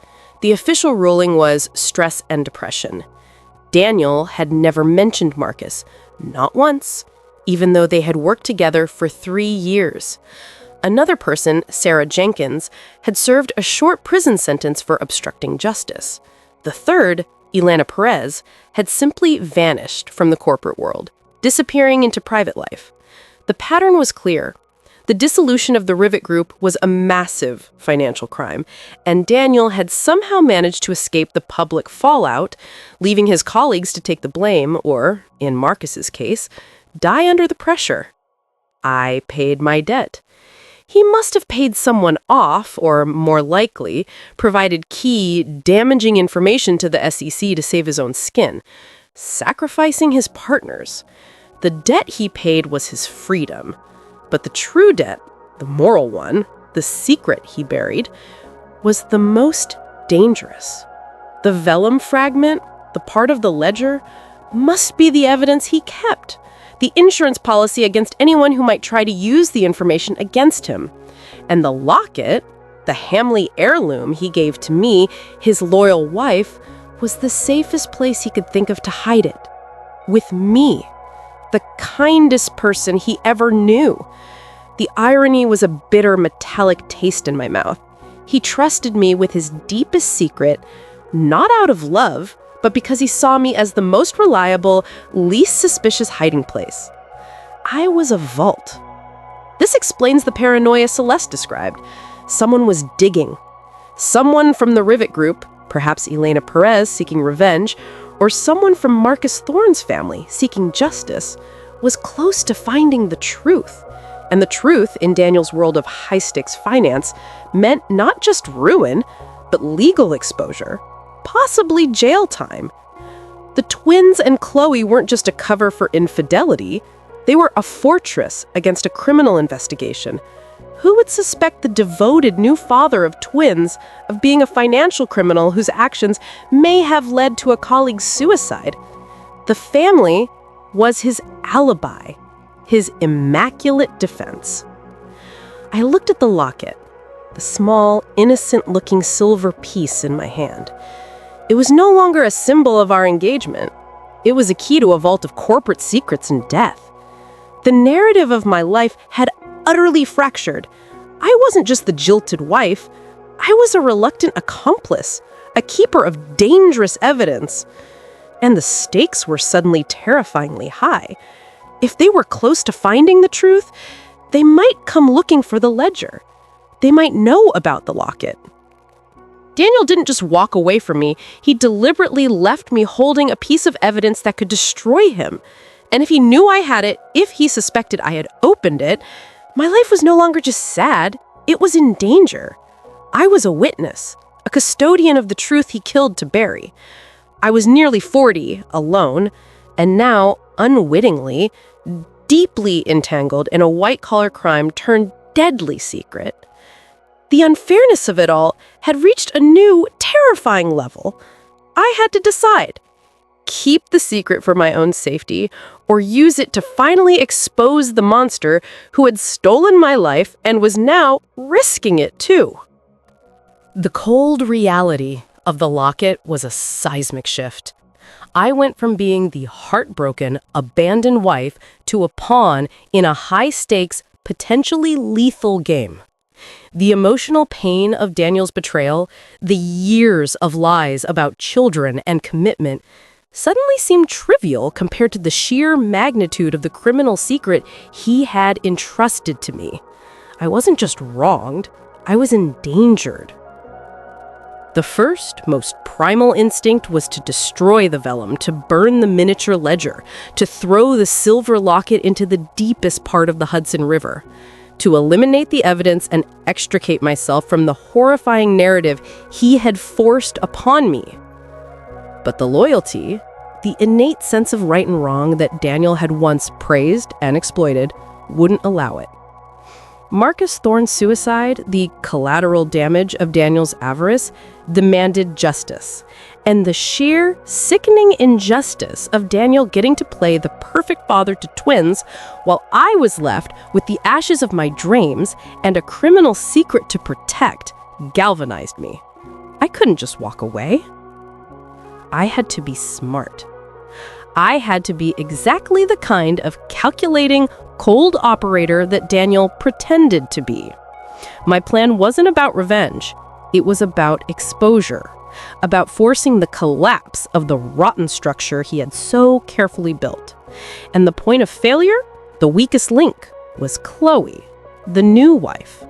S2: The official ruling was stress and depression. Daniel had never mentioned Marcus, not once, even though they had worked together for 3 years. Another person, Sarah Jenkins, had served a short prison sentence for obstructing justice. The third, Elena Perez, had simply vanished from the corporate world, disappearing into private life. The pattern was clear. The dissolution of the Rivet Group was a massive financial crime, and Daniel had somehow managed to escape the public fallout, leaving his colleagues to take the blame or, in Marcus's case, die under the pressure. I paid my debt. He must have paid someone off, or more likely, provided key, damaging information to the SEC to save his own skin, sacrificing his partners. The debt he paid was his freedom, but the true debt, the moral one, the secret he buried, was the most dangerous. The vellum fragment, the part of the ledger, must be the evidence he kept, the insurance policy against anyone who might try to use the information against him. And the locket, the Hamley heirloom he gave to me, his loyal wife, was the safest place he could think of to hide it. With me. The kindest person he ever knew. The irony was a bitter, metallic taste in my mouth. He trusted me with his deepest secret, not out of love, but because he saw me as the most reliable, least suspicious hiding place. I was a vault. This explains the paranoia Celeste described. Someone was digging. Someone from the Rivet Group, perhaps Elena Perez seeking revenge, or someone from Marcus Thorne's family seeking justice, was close to finding the truth. And the truth, in Daniel's world of high-stakes finance, meant not just ruin, but legal exposure, possibly jail time. The twins and Chloe weren't just a cover for infidelity. They were a fortress against a criminal investigation. Who would suspect the devoted new father of twins of being a financial criminal whose actions may have led to a colleague's suicide? The family was his alibi, his immaculate defense. I looked at the locket, the small, innocent-looking silver piece in my hand. It was no longer a symbol of our engagement. It was a key to a vault of corporate secrets and death. The narrative of my life had utterly fractured. I wasn't just the jilted wife. I was a reluctant accomplice, a keeper of dangerous evidence. And the stakes were suddenly terrifyingly high. If they were close to finding the truth, they might come looking for the ledger. They might know about the locket. Daniel didn't just walk away from me. He deliberately left me holding a piece of evidence that could destroy him. And if he knew I had it, if he suspected I had opened it, my life was no longer just sad, it was in danger. I was a witness, a custodian of the truth he killed to bury. I was nearly 40, alone, and now, unwittingly, deeply entangled in a white-collar crime turned deadly secret. The unfairness of it all had reached a new, terrifying level. I had to decide. Keep the secret for my own safety, or use it to finally expose the monster who had stolen my life and was now risking it too. The cold reality of the locket was a seismic shift. I went from being the heartbroken, abandoned wife to a pawn in a high-stakes, potentially lethal game. The emotional pain of Daniel's betrayal, the years of lies about children and commitment, suddenly seemed trivial compared to the sheer magnitude of the criminal secret he had entrusted to me. I wasn't just wronged, I was endangered. The first, most primal instinct was to destroy the vellum, to burn the miniature ledger, to throw the silver locket into the deepest part of the Hudson River, to eliminate the evidence and extricate myself from the horrifying narrative he had forced upon me. But the loyalty, the innate sense of right and wrong that Daniel had once praised and exploited, wouldn't allow it. Marcus Thorne's suicide, the collateral damage of Daniel's avarice, demanded justice. And the sheer, sickening injustice of Daniel getting to play the perfect father to twins while I was left with the ashes of my dreams and a criminal secret to protect galvanized me. I couldn't just walk away. I had to be smart. I had to be exactly the kind of calculating, cold operator that Daniel pretended to be. My plan wasn't about revenge. It was about exposure. About forcing the collapse of the rotten structure he had so carefully built. And the point of failure, the weakest link, was Chloe, the new wife.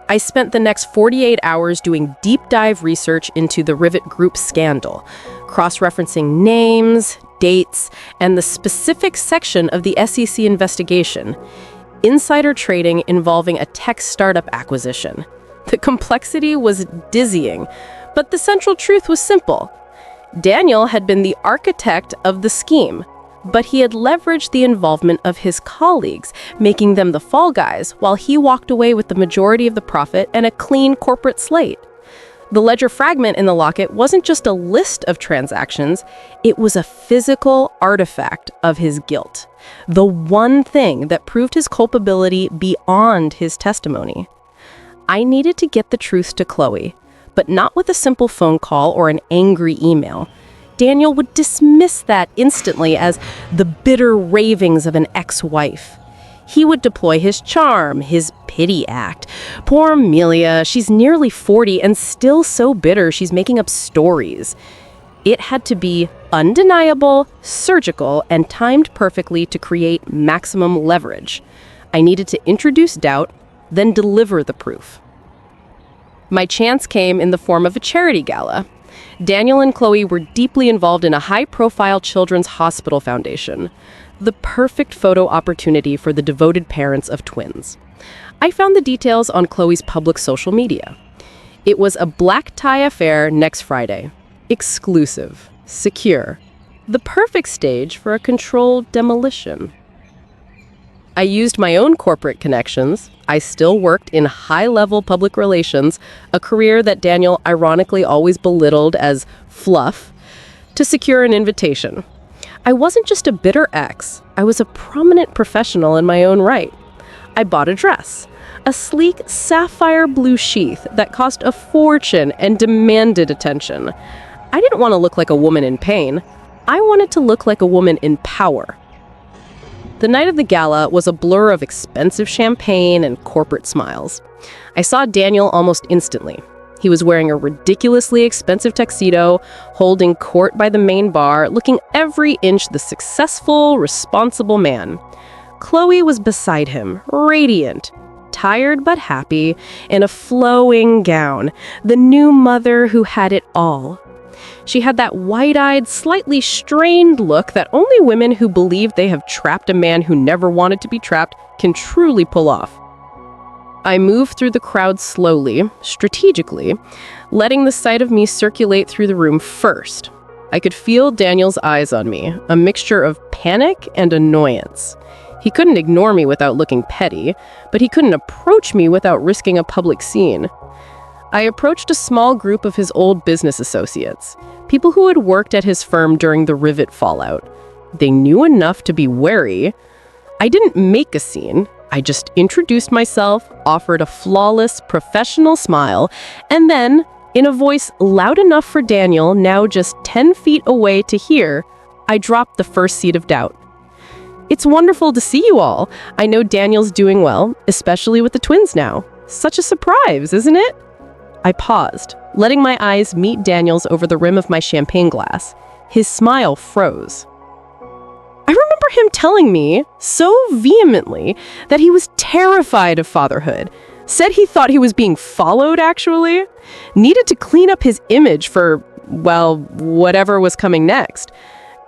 S2: I spent the next 48 hours doing deep dive research into the Rivet Group scandal, cross-referencing names, dates, and the specific section of the SEC investigation, insider trading involving a tech startup acquisition. The complexity was dizzying, but the central truth was simple. Daniel had been the architect of the scheme, but he had leveraged the involvement of his colleagues, making them the fall guys, while he walked away with the majority of the profit and a clean corporate slate. The ledger fragment in the Locket wasn't just a list of transactions, it was a physical artifact of his guilt. The one thing that proved his culpability beyond his testimony. I needed to get the truth to Chloe, but not with a simple phone call or an angry email. Daniel would dismiss that instantly as the bitter ravings of an ex-wife. He would deploy his charm, his pity act. Poor Amelia, she's nearly 40 and still so bitter she's making up stories. It had to be undeniable, surgical, and timed perfectly to create maximum leverage. I needed to introduce doubt, then deliver the proof. My chance came in the form of a charity gala. Daniel and Chloe were deeply involved in a high-profile children's hospital foundation, the perfect photo opportunity for the devoted parents of twins. I found the details on Chloe's public social media. It was a black tie affair next Friday. Exclusive, secure, the perfect stage for a controlled demolition. I used my own corporate connections. I still worked in high-level public relations, a career that Daniel ironically always belittled as fluff, to secure an invitation. I wasn't just a bitter ex, I was a prominent professional in my own right. I bought a dress, a sleek sapphire blue sheath that cost a fortune and demanded attention. I didn't want to look like a woman in pain. I wanted to look like a woman in power. The night of the gala was a blur of expensive champagne and corporate smiles. I saw Daniel almost instantly. He was wearing a ridiculously expensive tuxedo, holding court by the main bar, looking every inch the successful, responsible man. Chloe was beside him, radiant, tired but happy, in a flowing gown, the new mother who had it all. She had that wide-eyed, slightly strained look that only women who believe they have trapped a man who never wanted to be trapped can truly pull off. I moved through the crowd slowly, strategically, letting the sight of me circulate through the room first. I could feel Daniel's eyes on me, a mixture of panic and annoyance. He couldn't ignore me without looking petty, but he couldn't approach me without risking a public scene. I approached a small group of his old business associates, people who had worked at his firm during the Rivet fallout. They knew enough to be wary. I didn't make a scene. I just introduced myself, offered a flawless, professional smile, and then, in a voice loud enough for Daniel, now just 10 feet away to hear, I dropped the first seed of doubt. "It's wonderful to see you all. I know Daniel's doing well, especially with the twins now. Such a surprise, isn't it?" I paused, letting my eyes meet Daniel's over the rim of my champagne glass. His smile froze. I remember him telling me, so vehemently, that he was terrified of fatherhood. Said he thought he was being followed, actually. Needed to clean up his image for, well, whatever was coming next.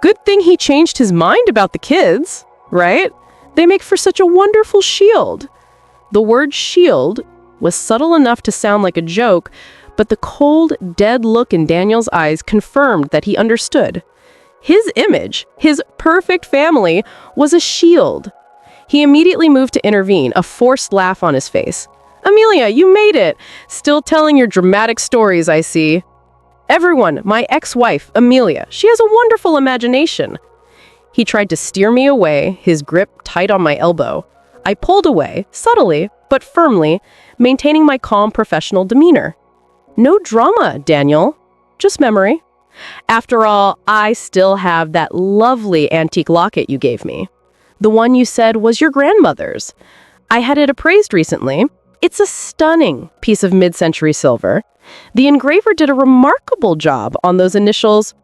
S2: Good thing he changed his mind about the kids, right? They make for such a wonderful shield. The word shield was subtle enough to sound like a joke, but the cold, dead look in Daniel's eyes confirmed that he understood. His image, his perfect family, was a shield. He immediately moved to intervene, a forced laugh on his face. "Amelia, you made it! Still telling your dramatic stories, I see." Everyone, my ex-wife, Amelia, she has a wonderful imagination. He tried to steer me away, his grip tight on my elbow. I pulled away, subtly, but firmly, maintaining my calm professional demeanor. No drama, Daniel. Just memory. After all, I still have that lovely antique locket you gave me. The one you said was your grandmother's. I had it appraised recently. It's a stunning piece of mid-century silver. The engraver did a remarkable job on those initials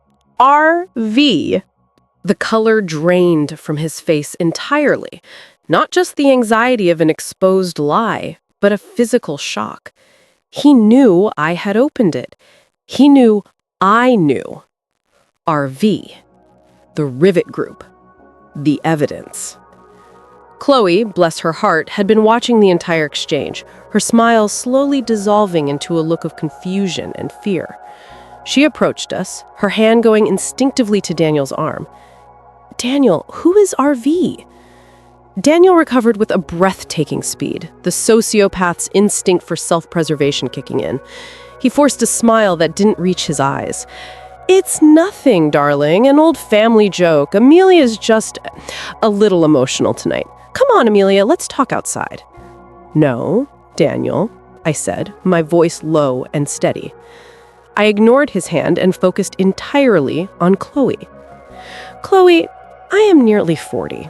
S2: RV. The color drained from his face entirely. Not just the anxiety of an exposed lie, but a physical shock. He knew I had opened it. He knew I knew. RV. The rivet group. The evidence. Chloe, bless her heart, had been watching the entire exchange, her smile slowly dissolving into a look of confusion and fear. She approached us, her hand going instinctively to Daniel's arm. Daniel, who is RV? Daniel recovered with a breathtaking speed, the sociopath's instinct for self-preservation kicking in. He forced a smile that didn't reach his eyes. It's nothing, darling, an old family joke. Amelia's just a little emotional tonight. Come on, Amelia, let's talk outside. No, Daniel, I said, my voice low and steady. I ignored his hand and focused entirely on Chloe. Chloe, I am nearly 40.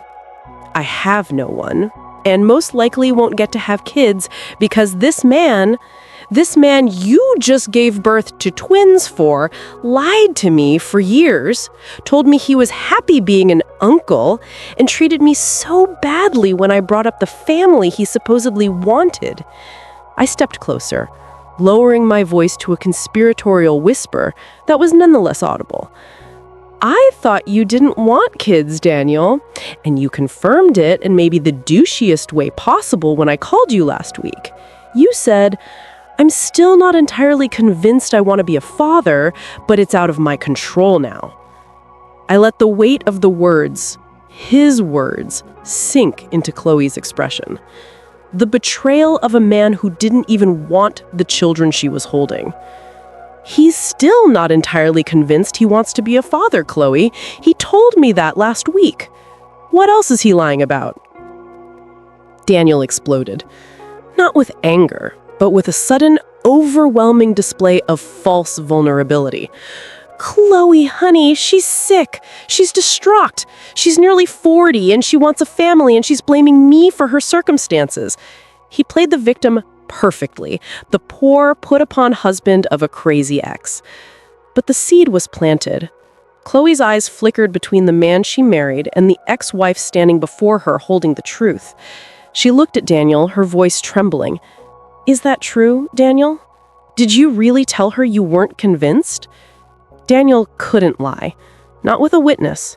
S2: I have no one, and most likely won't get to have kids because this man you just gave birth to twins for, lied to me for years, told me he was happy being an uncle, and treated me so badly when I brought up the family he supposedly wanted. I stepped closer, lowering my voice to a conspiratorial whisper that was nonetheless audible. I thought you didn't want kids, Daniel, and you confirmed it in maybe the douchiest way possible when I called you last week. You said, I'm still not entirely convinced I want to be a father, but it's out of my control now. I let the weight of the words, his words, sink into Chloe's expression. The betrayal of a man who didn't even want the children she was holding. He's still not entirely convinced he wants to be a father, Chloe. He told me that last week. What else is he lying about? Daniel exploded. Not with anger, but with a sudden, overwhelming display of false vulnerability. Chloe, honey, she's sick. She's distraught. She's nearly 40 and she wants a family and she's blaming me for her circumstances. He played the victim perfectly, the poor, put-upon husband of a crazy ex. But the seed was planted. Chloe's eyes flickered between the man she married and the ex-wife standing before her holding the truth. She looked at Daniel, her voice trembling. Is that true, Daniel? Did you really tell her you weren't convinced? Daniel couldn't lie. Not with a witness.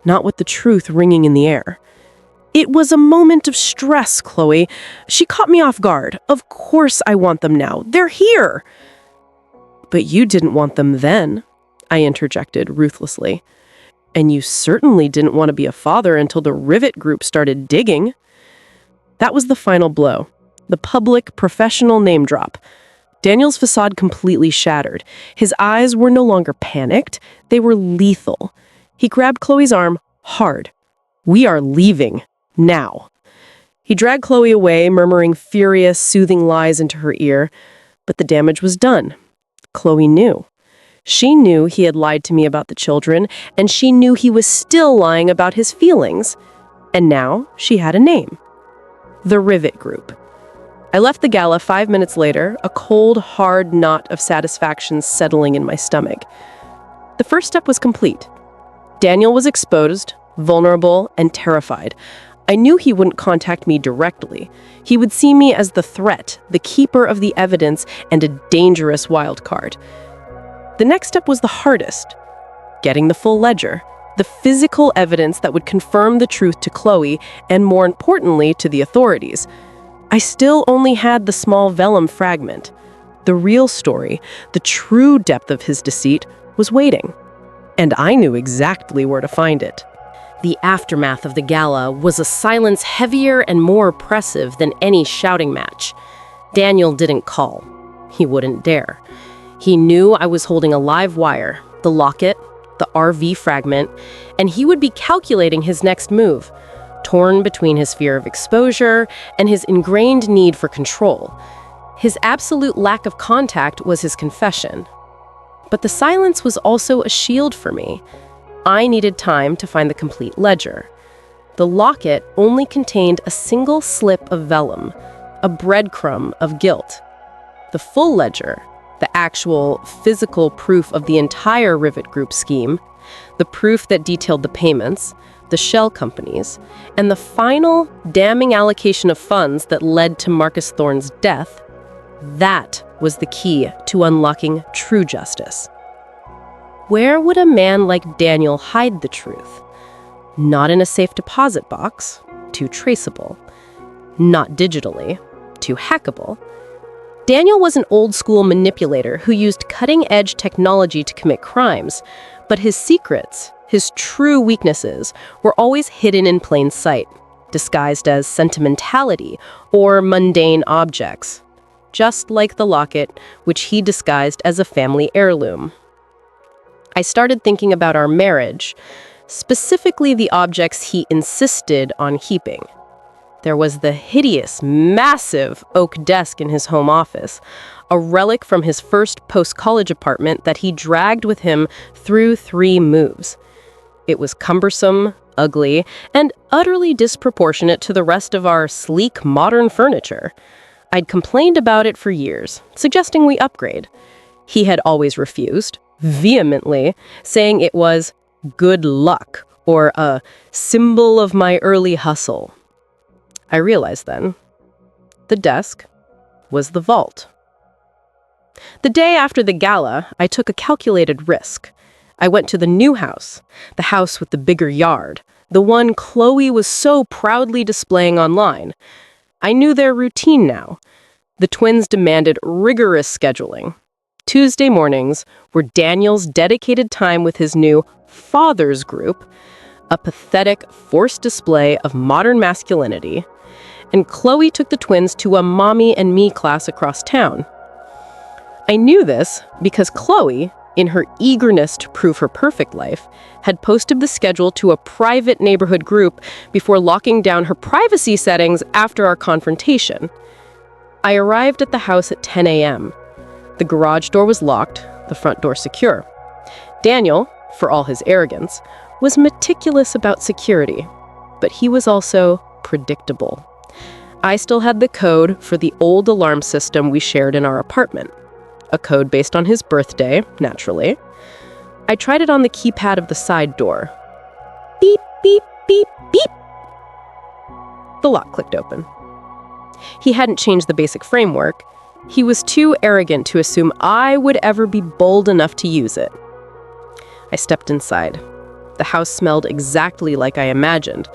S2: Not with the truth ringing in the air. It was a moment of stress, Chloe. She caught me off guard. Of course I want them now. They're here. But you didn't want them then, I interjected ruthlessly. And you certainly didn't want to be a father until the rivet group started digging. That was the final blow. The public, professional name drop. Daniel's facade completely shattered. His eyes were no longer panicked. They were lethal. He grabbed Chloe's arm hard. We are leaving. Now. He dragged Chloe away, murmuring furious, soothing lies into her ear. But the damage was done. Chloe knew. She knew he had lied to me about the children, and she knew he was still lying about his feelings. And now she had a name. The Rivet Group. I left the gala 5 minutes later, a cold, hard knot of satisfaction settling in my stomach. The first step was complete. Daniel was exposed, vulnerable, and terrified. I knew he wouldn't contact me directly. He would see me as the threat, the keeper of the evidence, and a dangerous wild card. The next step was the hardest. Getting the full ledger, the physical evidence that would confirm the truth to Chloe, and more importantly, to the authorities. I still only had the small vellum fragment. The real story, the true depth of his deceit, was waiting. And I knew exactly where to find it. The aftermath of the gala was a silence heavier and more oppressive than any shouting match. Daniel didn't call. He wouldn't dare. He knew I was holding a live wire, the locket, the RV fragment, and he would be calculating his next move, torn between his fear of exposure and his ingrained need for control. His absolute lack of contact was his confession. But the silence was also a shield for me. I needed time to find the complete ledger. The locket only contained a single slip of vellum, a breadcrumb of guilt. The full ledger, the actual physical proof of the entire Rivet Group scheme, the proof that detailed the payments, the shell companies, and the final damning allocation of funds that led to Marcus Thorne's death, that was the key to unlocking true justice. Where would a man like Daniel hide the truth? Not in a safe deposit box, too traceable. Not digitally, too hackable. Daniel was an old-school manipulator who used cutting-edge technology to commit crimes, but his secrets, his true weaknesses, were always hidden in plain sight, disguised as sentimentality or mundane objects, just like the locket, which he disguised as a family heirloom. I started thinking about our marriage, specifically the objects he insisted on keeping. There was the hideous, massive oak desk in his home office, a relic from his first post-college apartment that he dragged with him through 3 moves. It was cumbersome, ugly, and utterly disproportionate to the rest of our sleek, modern furniture. I'd complained about it for years, suggesting we upgrade. He had always refused, vehemently, saying it was good luck or a symbol of my early hustle. I realized then, the desk was the vault. The day after the gala, I took a calculated risk. I went to the new house, the house with the bigger yard, the one Chloe was so proudly displaying online. I knew their routine now. The twins demanded rigorous scheduling. Tuesday mornings were Daniel's dedicated time with his new father's group, a pathetic, forced display of modern masculinity, and Chloe took the twins to a mommy and me class across town. I knew this because Chloe, in her eagerness to prove her perfect life, had posted the schedule to a private neighborhood group before locking down her privacy settings after our confrontation. I arrived at the house at 10 a.m. The garage door was locked, the front door secure. Daniel, for all his arrogance, was meticulous about security, but he was also predictable. I still had the code for the old alarm system we shared in our apartment. A code based on his birthday, naturally. I tried it on the keypad of the side door. Beep, beep, beep, beep. The lock clicked open. He hadn't changed the basic framework. He was too arrogant to assume I would ever be bold enough to use it. I stepped inside. The house smelled exactly like I imagined,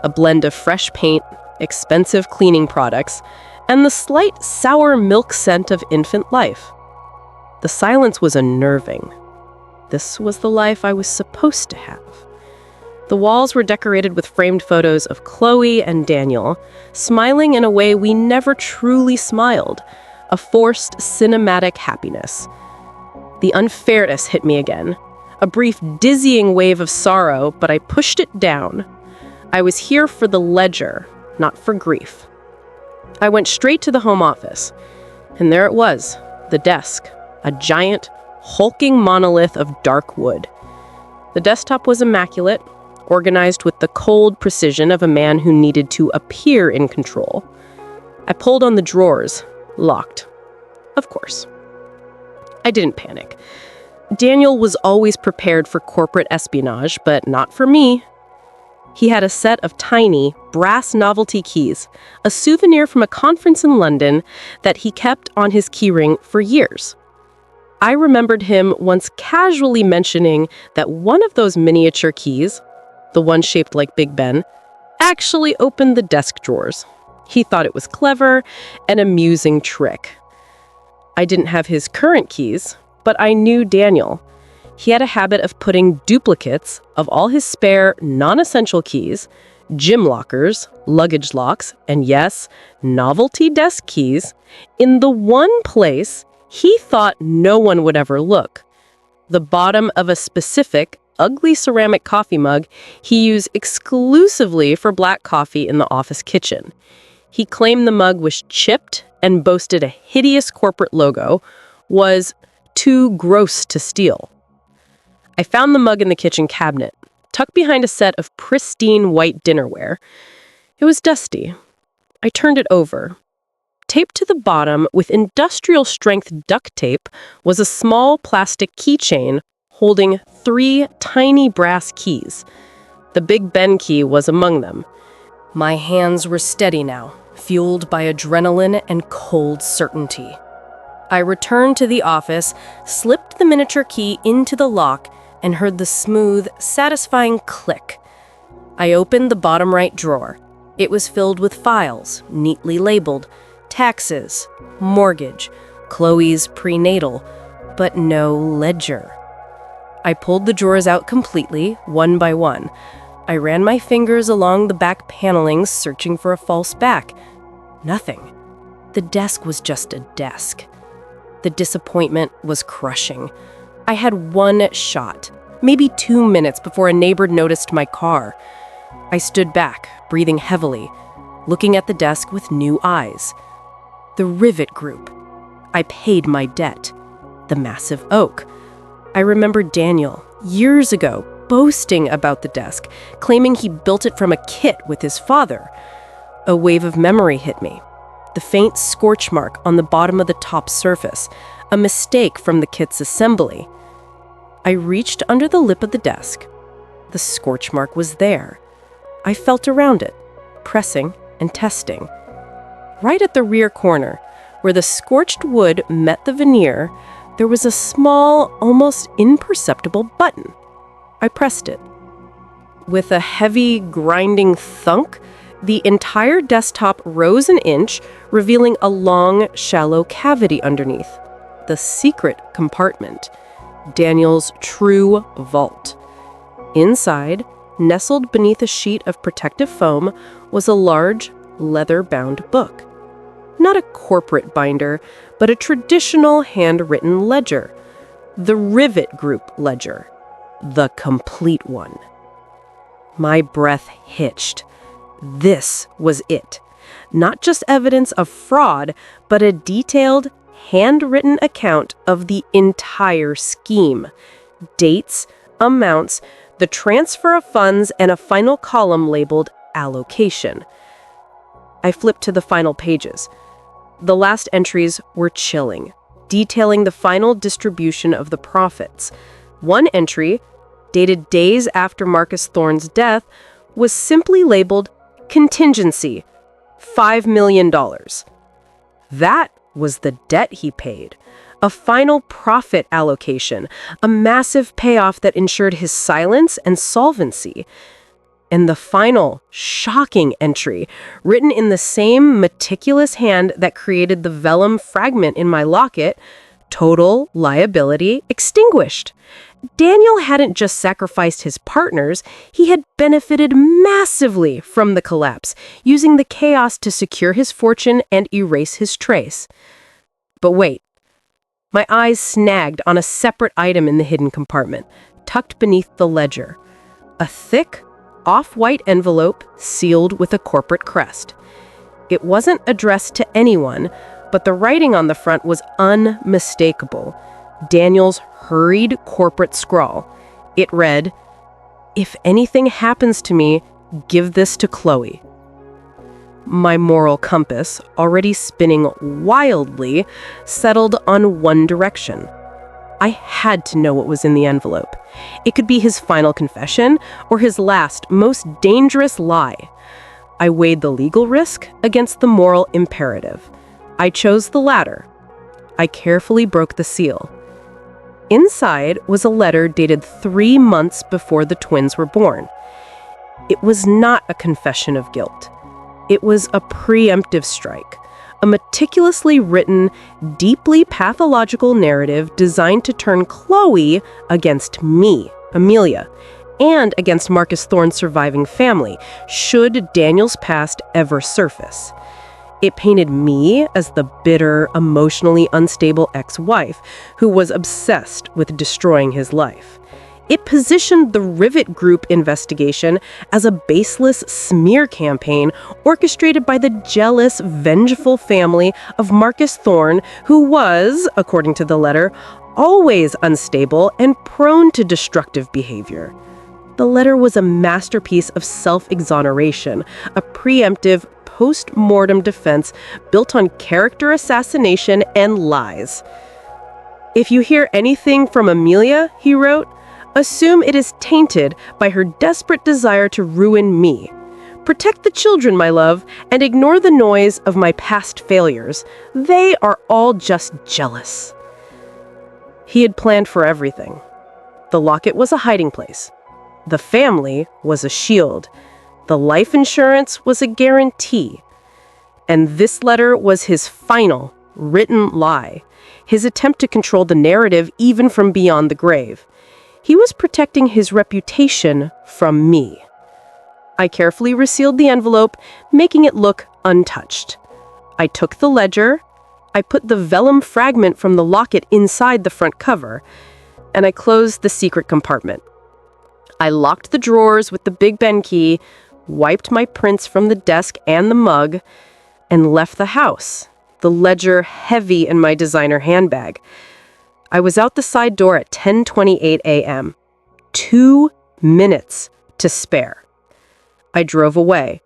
S2: a blend of fresh paint, expensive cleaning products, and the slight sour milk scent of infant life. The silence was unnerving. This was the life I was supposed to have. The walls were decorated with framed photos of Chloe and Daniel, smiling in a way we never truly smiled, a forced cinematic happiness. The unfairness hit me again. A brief, dizzying wave of sorrow, but I pushed it down. I was here for the ledger, not for grief. I went straight to the home office, and there it was, the desk, a giant, hulking monolith of dark wood. The desktop was immaculate, organized with the cold precision of a man who needed to appear in control. I pulled on the drawers, locked. Of course. I didn't panic. Daniel was always prepared for corporate espionage, but not for me. He had a set of tiny, brass novelty keys, a souvenir from a conference in London that he kept on his keyring for years. I remembered him once casually mentioning that one of those miniature keys, the one shaped like Big Ben, actually opened the desk drawers. He thought it was clever, an amusing trick. I didn't have his current keys, but I knew Daniel. He had a habit of putting duplicates of all his spare, non-essential keys, gym lockers, luggage locks, and yes, novelty desk keys, in the one place He thought no one would ever look. The bottom of a specific, ugly ceramic coffee mug he used exclusively for black coffee in the office kitchen. He claimed the mug was chipped and boasted a hideous corporate logo, was too gross to steal. I found the mug in the kitchen cabinet, tucked behind a set of pristine white dinnerware. It was dusty. I turned it over. Taped to the bottom with industrial-strength duct tape was a small plastic keychain holding 3 tiny brass keys. The Big Ben key was among them. My hands were steady now, fueled by adrenaline and cold certainty. I returned to the office, slipped the miniature key into the lock, and heard the smooth, satisfying click. I opened the bottom right drawer. It was filled with files, neatly labeled, taxes, mortgage, Chloe's prenatal, but no ledger. I pulled the drawers out completely, one by one. I ran my fingers along the back panelings, searching for a false back. Nothing. The desk was just a desk. The disappointment was crushing. I had one shot, maybe 2 minutes before a neighbor noticed my car. I stood back, breathing heavily, looking at the desk with new eyes. The Rivet Group. I paid my debt. The massive oak. I remembered Daniel, years ago, boasting about the desk, claiming he built it from a kit with his father. A wave of memory hit me. The faint scorch mark on the bottom of the top surface, a mistake from the kit's assembly. I reached under the lip of the desk. The scorch mark was there. I felt around it, pressing and testing. Right at the rear corner, where the scorched wood met the veneer, there was a small, almost imperceptible button. I pressed it. With a heavy, grinding thunk, the entire desktop rose an inch, revealing a long, shallow cavity underneath. The secret compartment. Daniel's true vault. Inside, nestled beneath a sheet of protective foam, was a large, leather-bound book. Not a corporate binder, but a traditional handwritten ledger. The Rivet Group ledger. The complete one. My breath hitched. This was it. Not just evidence of fraud, but a detailed, handwritten account of the entire scheme. Dates, amounts, the transfer of funds, and a final column labeled allocation. I flipped to the final pages. The last entries were chilling, detailing the final distribution of the profits. One entry, dated days after Marcus Thorne's death, was simply labeled contingency, $5 million. That was the debt he paid. A final profit allocation, a massive payoff that ensured his silence and solvency. And the final, shocking entry, written in the same meticulous hand that created the vellum fragment in my locket, total liability extinguished. Daniel hadn't just sacrificed his partners, he had benefited massively from the collapse, using the chaos to secure his fortune and erase his trace. But wait. My eyes snagged on a separate item in the hidden compartment, tucked beneath the ledger. A thick, off-white envelope sealed with a corporate crest. It wasn't addressed to anyone, but the writing on the front was unmistakable. Daniel's hurried corporate scrawl. It read, "If anything happens to me, give this to Chloe." My moral compass, already spinning wildly, settled on one direction. I had to know what was in the envelope. It could be his final confession or his last, most dangerous lie. I weighed the legal risk against the moral imperative. I chose the latter. I carefully broke the seal. Inside was a letter dated 3 months before the twins were born. It was not a confession of guilt. It was a preemptive strike, a meticulously written, deeply pathological narrative designed to turn Chloe against me, Amelia, and against Marcus Thorne's surviving family, should Daniel's past ever surface. It painted me as the bitter, emotionally unstable ex-wife who was obsessed with destroying his life. It positioned the Rivet Group investigation as a baseless smear campaign orchestrated by the jealous, vengeful family of Marcus Thorne, who was, according to the letter, always unstable and prone to destructive behavior. The letter was a masterpiece of self-exoneration, a preemptive, post-mortem defense built on character assassination and lies. "If you hear anything from Amelia," he wrote, "assume it is tainted by her desperate desire to ruin me. Protect the children, my love, and ignore the noise of my past failures. They are all just jealous." He had planned for everything. The locket was a hiding place. The family was a shield. The life insurance was a guarantee. And this letter was his final, written lie, his attempt to control the narrative even from beyond the grave. He was protecting his reputation from me. I carefully resealed the envelope, making it look untouched. I took the ledger, I put the vellum fragment from the locket inside the front cover, and I closed the secret compartment. I locked the drawers with the Big Ben key, wiped my prints from the desk and the mug, and left the house, the ledger heavy in my designer handbag. I was out the side door at 10:28 a.m. 2 minutes to spare. I drove away,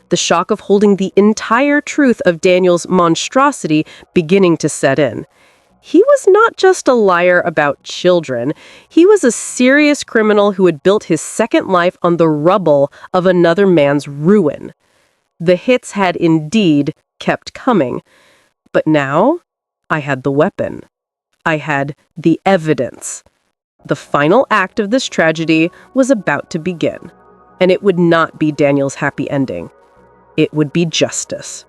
S2: the shock of holding the entire truth of Daniel's monstrosity beginning to set in. He was not just a liar about children. He was a serious criminal who had built his second life on the rubble of another man's ruin. The hits had indeed kept coming. But now, I had the weapon. I had the evidence. The final act of this tragedy was about to begin. And it would not be Daniel's happy ending. It would be justice.